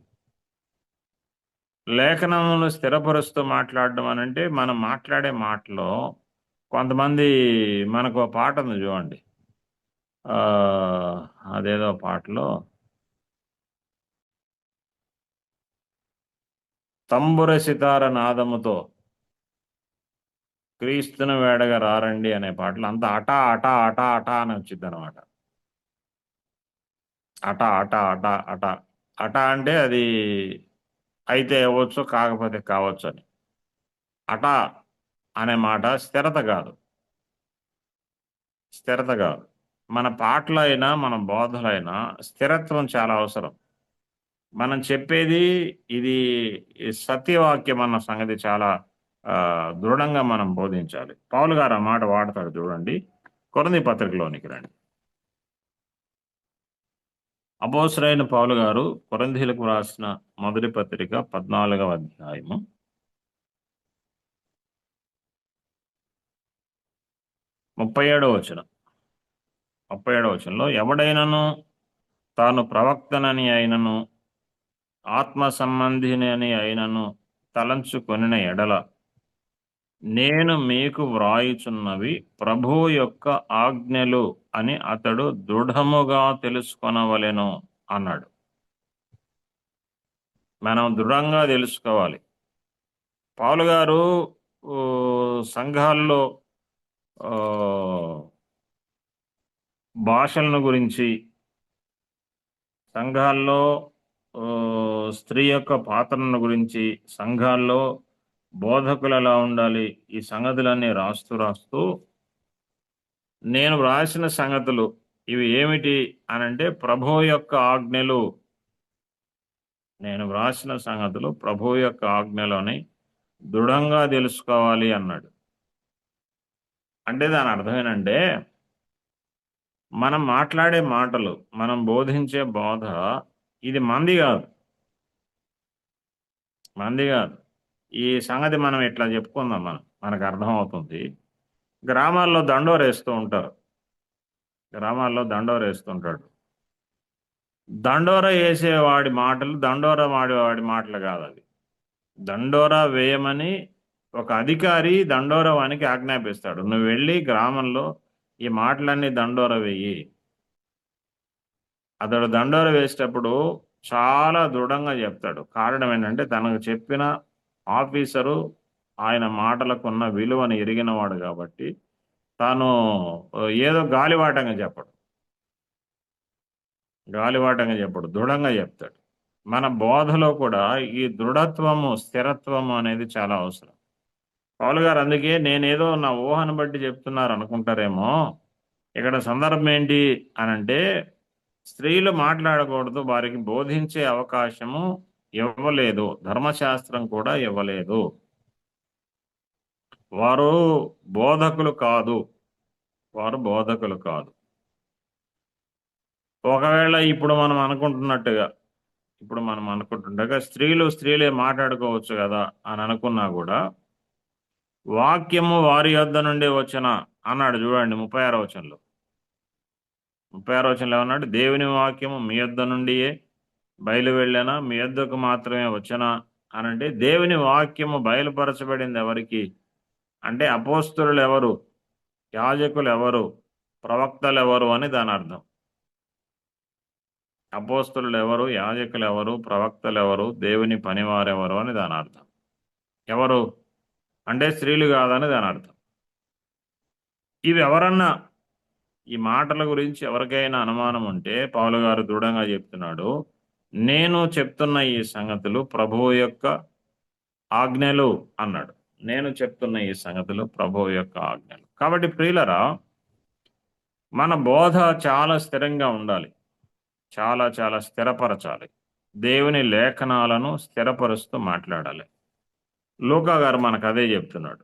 లేఖనమును స్థిరపరుస్తూ మాట్లాడడం అనంటే, మనం మాట్లాడే మాటలో కొంతమంది, మనకు పాట ఉంది చూడండి, అదేదో పాటలో తంబుర సితార నాదముతో క్రీస్తును వేడగా రారండి అనే పాటలు అంతా అటా అటా అటా అటా అని వచ్చింది అనమాట. అటా అటా అటా అటా అటా అంటే అది అయితే అవ్వచ్చు, కాకపోతే కావచ్చు అని. అటా అనే మాట స్థిరత కాదు. స్థిరత కాదు. మన పాటలైనా మన బోధలైనా స్థిరత్వం చాలా అవసరం. మనం చెప్పేది ఇది సత్యవాక్యం అన్న సంగతి చాలా దృఢంగా మనం బోధించాలి. పౌలు గారు ఆ మాట వాడతాడు చూడండి. కొరింథీ పత్రికలోనికి రండి. అపోస్తలుడైన పౌలు గారు కొరింథీయులకు రాసిన మొదటి పత్రిక 14వ అధ్యాయము 37వ వచనం. 37వ వచనంలో, ఎవడైనను తాను ప్రవక్తనని అయినను ఆత్మ సంబంధిని అయినను తలంచుకొనిన ఎడల నేను మీకు వ్రాయుచున్నవి ప్రభువు యొక్క ఆజ్ఞలు అని అతడు దృఢముగా తెలుసుకొనవలెను అన్నాడు. మనం దృఢంగా తెలుసుకోవాలి. పౌలు గారు సంఘాల్లో భాషలను గురించి, సంఘాల్లో స్త్రీ యొక్క పాత్రను గురించి, సంఘాల్లో బోధకులు ఎలా ఉండాలి, ఈ సంగతులన్నీ రాస్తూ నేను వ్రాసిన సంగతులు ఇవి ఏమిటి అనంటే ప్రభువు యొక్క ఆజ్ఞలు. నేను వ్రాసిన సంగతులు ప్రభువు యొక్క ఆజ్ఞలోని దృఢంగా తెలుసుకోవాలి అన్నాడు. అంటే దాని అర్థం ఏంటంటే, మనం మాట్లాడే మాటలు, మనం బోధించే బోధ ఇది మంది కాదు. ఈ సంగతి మనం ఇట్లా చెప్పుకుందాం, మనకు అర్థమవుతుంది. గ్రామాల్లో దండోరేస్తూ ఉంటారు. దండోర వేసేవాడి మాటలు వాడి మాటలు కాదు. అది దండోరా వేయమని ఒక అధికారి దండోరా వానికి ఆజ్ఞాపిస్తాడు. నువ్వు వెళ్ళి గ్రామంలో ఈ మాటలన్నీ దండోర వేయి. అతడు దండోర వేసేటప్పుడు చాలా దృఢంగా చెప్తాడు. కారణం ఏంటంటే, తనకు చెప్పిన ఆఫీసరు ఆయన మాటలకు ఉన్న విలువను ఎరిగినవాడు కాబట్టి తాను ఏదో గాలివాటంగా చెప్పడు, దృఢంగా చెప్తాడు. మన బోధలో కూడా ఈ దృఢత్వము, స్థిరత్వము అనేది చాలా అవసరం. పౌలు గారు అందుకే నేనేదో నా ఊహను బట్టి చెప్తున్నారు అనుకుంటారేమో. ఇక్కడ సందర్భం ఏంటి అనంటే, స్త్రీలు మాట్లాడకూడదు, వారికి బోధించే అవకాశము ఇవ్వలేదు, ధర్మశాస్త్రం కూడా ఇవ్వలేదు. వారు బోధకులు కాదు. ఒకవేళ ఇప్పుడు మనం అనుకుంటున్నట్టుగా స్త్రీలే మాట్లాడుకోవచ్చు కదా అని అనుకున్నా కూడా, వాక్యము వారి యొద్ద నుండి వచ్చిన అన్నాడు చూడండి 36వ వచనంలో. 36వ వచనంలో ఏమన్నాడు? దేవుని వాక్యము మీ యొద్ద నుండియే బయలు వెళ్ళానా, మీ యొద్దకు మాత్రమే వచ్చనా అనంటే, దేవుని వాక్యము బయలుపరచబడింది ఎవరికి అంటే, అపోస్తలులు ఎవరు, యాజకులు ఎవరు, ప్రవక్తలు ఎవరు అని దాని అర్థం. అపోస్తలులు ఎవరు, యాజకులు ఎవరు, ప్రవక్తలు ఎవరు, దేవుని పనివారెవరు అని దాని అర్థం. ఎవరు అంటే స్త్రీలు కాదని దాని అర్థం. ఇవి ఎవరన్నా ఈ మాటల గురించి ఎవరికైనా అనుమానం ఉంటే పౌలు గారు దృఢంగా చెప్తున్నాడు, నేను చెప్తున్న ఈ సంగతులు ప్రభువు యొక్క ఆజ్ఞలు అన్నాడు. కాబట్టి ప్రియులరా, మన బోధ చాలా స్థిరంగా ఉండాలి, చాలా స్థిరపరచాలి. దేవుని లేఖనాలను స్థిరపరుస్తూ మాట్లాడాలి. లూకా గారు మనకు అదే చెప్తున్నాడు.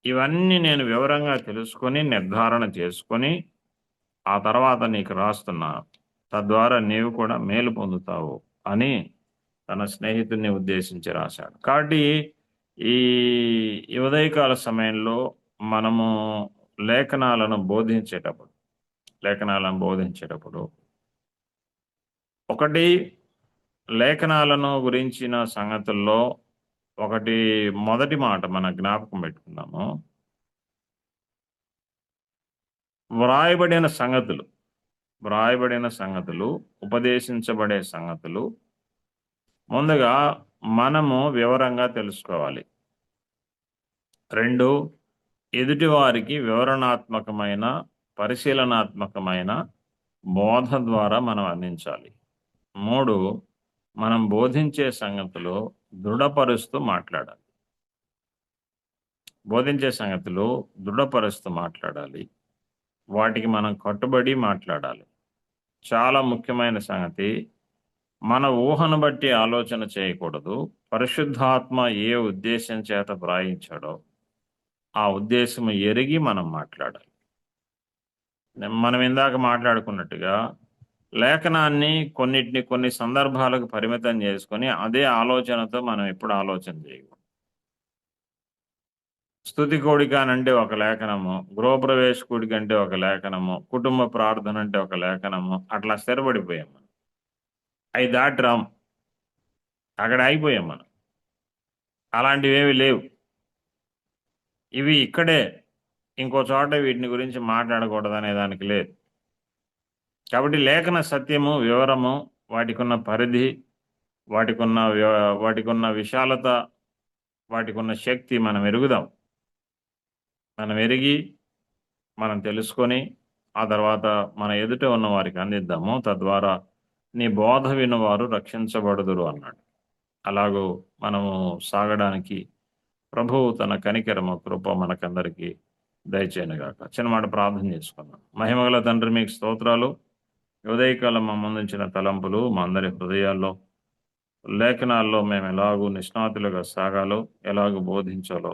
ఇవన్నీ నేను వివరంగా తెలుసుకొని నిర్ధారణ చేసుకొని ఆ తర్వాత నీకు రాస్తున్నాను, తద్వారా నీవు కూడా మేలు పొందుతావు అని తన స్నేహితుడిని ఉద్దేశించి రాశాడు. కాబట్టి ఈ ఉదయకాల సమయంలో మనము లేఖనాలను బోధించేటప్పుడు ఒకటి, లేఖనాలను గురించిన సంగతుల్లో మొదటి మాట మన జ్ఞాపకం పెట్టుకుందాము. వ్రాయబడిన సంగతులు, ఉపదేశించబడే సంగతులు ముందుగా మనము వివరంగా తెలుసుకోవాలి. 2, ఎదుటివారికి వివరణాత్మకమైన, పరిశీలనాత్మకమైన బోధ ద్వారా మనం అందించాలి. 3, మనం బోధించే సంగతులు దృఢపరుస్తూ మాట్లాడాలి. వాటికి మనం కట్టుబడి మాట్లాడాలి. చాలా ముఖ్యమైన సంగతి, మన ఊహను బట్టి ఆలోచన చేయకూడదు. పరిశుద్ధాత్మ ఏ ఉద్దేశం చేత వ్రాయించాడో ఆ ఉద్దేశం ఎరిగి మనం మాట్లాడాలి. మనం ఇందాక మాట్లాడుకున్నట్టుగా లేఖనాన్ని కొన్నిటిని కొన్ని సందర్భాలకు పరిమితం చేసుకొని అదే ఆలోచనతో మనం ఎప్పుడు ఆలోచన చేయకూడదు. స్తుతి కోడిక అంటే ఒక లేఖనము, గృహప్రవేశ కోడిక అంటే ఒక లేఖనము, కుటుంబ ప్రార్థన అంటే ఒక లేఖనము, అట్లా స్థిరపడిపోయాం మనం. అవి దాటిరాం, అక్కడ అయిపోయాం మనం. అలాంటివి ఏవి లేవు. ఇవి ఇక్కడే, ఇంకో చోట వీటిని గురించి మాట్లాడకూడదు అనే దానికి లేదు. కాబట్టి లేఖన సత్యము, వివరము, వాటికున్న పరిధి, వాటికున్న విశాలత, వాటికున్న శక్తి మనం ఎరుగుదాం. మనం ఎరిగి మనం తెలుసుకొని ఆ తర్వాత మన ఎదుట ఉన్న వారికి అందిద్దాము. తద్వారా నీ బోధ విన్నవారు రక్షించబడుదురు అన్నాడు. అలాగూ మనము సాగడానికి ప్రభువు తన కనికరము, కృప మనకందరికీ దయచేయనుగాక. చిన్న మాట ప్రార్థన చేసుకున్నాం. మహిమగల తండ్రి, మీకు స్తోత్రాలు. ఉదయకాలం మా ముందుంచిన తలంపులు మా అందరి హృదయాల్లో, లేఖనాల్లో మేము ఎలాగూ నిష్ణాతులుగా సాగాలో, ఎలాగూ బోధించాలో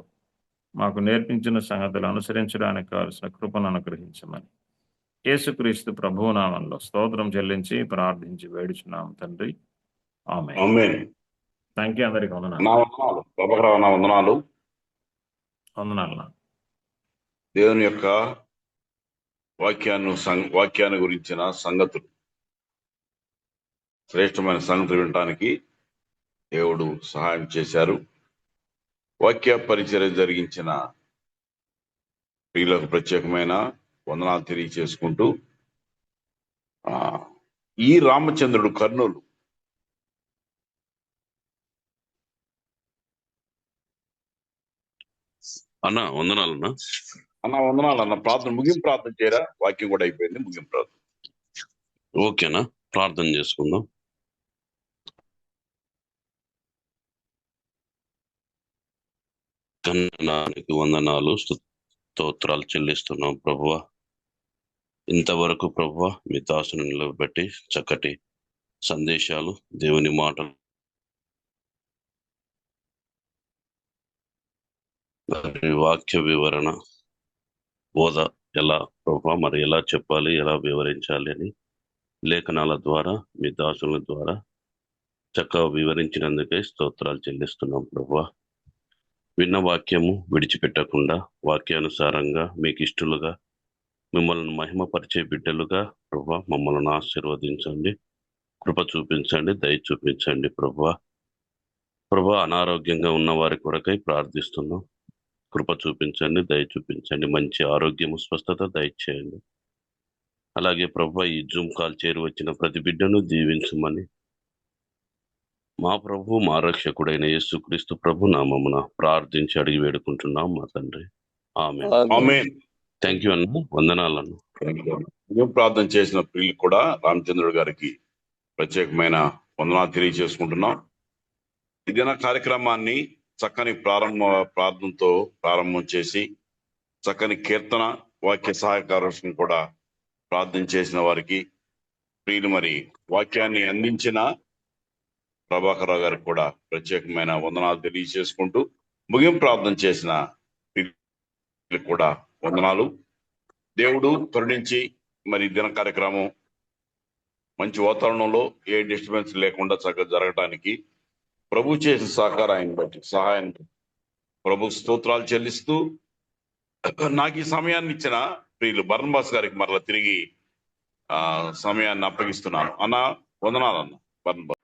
మాకు నేర్పించిన సంగతులు అనుసరించడానికి కావలసిన కృపను అనుగ్రహించమని యేసుక్రీస్తు ప్రభువు నామంలో స్తోత్రం చెల్లించి ప్రార్థించి వేడుచున్నాం తండ్రి. ఆమేన్. ఆమేన్. Thank you. అందరికీ వందనాలు. నా వందనాలు ప్రభాకరరావు, నా వందనాలు. వందనాలు. దేవుని యొక్క వాక్యాన్ని గురించిన సంగతులు, శ్రేష్టమైన సంగతులు వినటానికి దేవుడు సహాయం చేశారు. వాక్య పరిచర్య జరిగించిన ప్రియులకు ప్రత్యేకమైన వందనాలు తెలియచేసుకుంటూ, ఈ రామచంద్రుడు కర్నూలు అన్న వందనాలన్నా. అన్న వందనాలు అన్న. ప్రార్థన ముగింపు ప్రార్థన చేయరా? వాక్యం కూడా అయిపోయింది. ముగింపు ప్రార్థన. ఓకేనా, ప్రార్థన చేసుకుందాం. కన్నానికి వందనాలు, స్తోత్రాలు చెల్లిస్తున్నాం ప్రభువా. ఇంతవరకు ప్రభువా మీ దాసుని నిలబెట్టి చక్కటి సందేశాలు, దేవుని మాటలు, వాక్య వివరణ, బోధ ఎలా ప్రభువా మరి ఎలా చెప్పాలి, ఎలా వివరించాలి అని లేఖనాల ద్వారా మీ దాసుల ద్వారా చక్కగా వివరించినందుకే స్తోత్రాలు చెల్లిస్తున్నాం ప్రభువా. విన్న వాక్యము విడిచిపెట్టకుండా వాక్యానుసారంగా మీకు ఇష్టలుగా మిమ్మల్ని మహిమపరిచే బిడ్డలుగా ప్రభువా మమ్మల్ని ఆశీర్వదించండి, కృప చూపించండి, దయ చూపించండి ప్రభువా. ప్రభువా అనారోగ్యంగా ఉన్న వారి కొరకై ప్రార్థిస్తున్నాం. కృప చూపించండి, దయ చూపించండి, మంచి ఆరోగ్యము, స్వస్థత దయచేయండి. అలాగే ప్రభువా ఈ జూమ్ కాల్ చేరి వచ్చిన ప్రతి బిడ్డను దీవించమని మా ప్రభు మా రక్షకుడైన యేసుక్రీస్తు ప్రభు నామమున ప్రార్థించి అడిగి వేడుకుంటున్నాం మా తండ్రి. ఆమేన్. ఆమేన్. థ్యాంక్ యూ అన్న, వందనాలను. ముగింపు ప్రార్థన చేసిన ప్రియులు కూడా రామచంద్రుడు గారికి ప్రత్యేకమైన వందనాలు తెలియజేసుకుంటున్నాం. ఈ దిన కార్యక్రమాన్ని చక్కని ప్రార్థనతో ప్రారంభం చేసి చక్కని కీర్తన, వాక్య సహాయకారం కూడా ప్రార్థన చేసిన వారికి, ప్రియులు మరి వాక్యాన్ని అందించిన ప్రభాకరరావు గారికి కూడా ప్రత్యేకమైన వందనాలు తెలియజేసుకుంటూ, ముగింపు ప్రార్థన చేసిన ప్రియులకు కూడా వందనాలు. దేవుడు కరుణించి మరి దిన కార్యక్రమం మంచి వాతావరణంలో ఏ డిస్టర్బెన్స్ లేకుండా చక్కగా జరగటానికి ప్రభు చేసిన సహాయాన్ని బట్టి ప్రభు స్తోత్రాలు చెల్లిస్తూ, నాకు ఈ సమయాన్ని ఇచ్చిన ప్రియులు బర్నబాస్ గారికి మరలా తిరిగి సమయాన్ని అప్పగిస్తున్నాను. అన్న వందనాలు అన్న బర్నబాస్.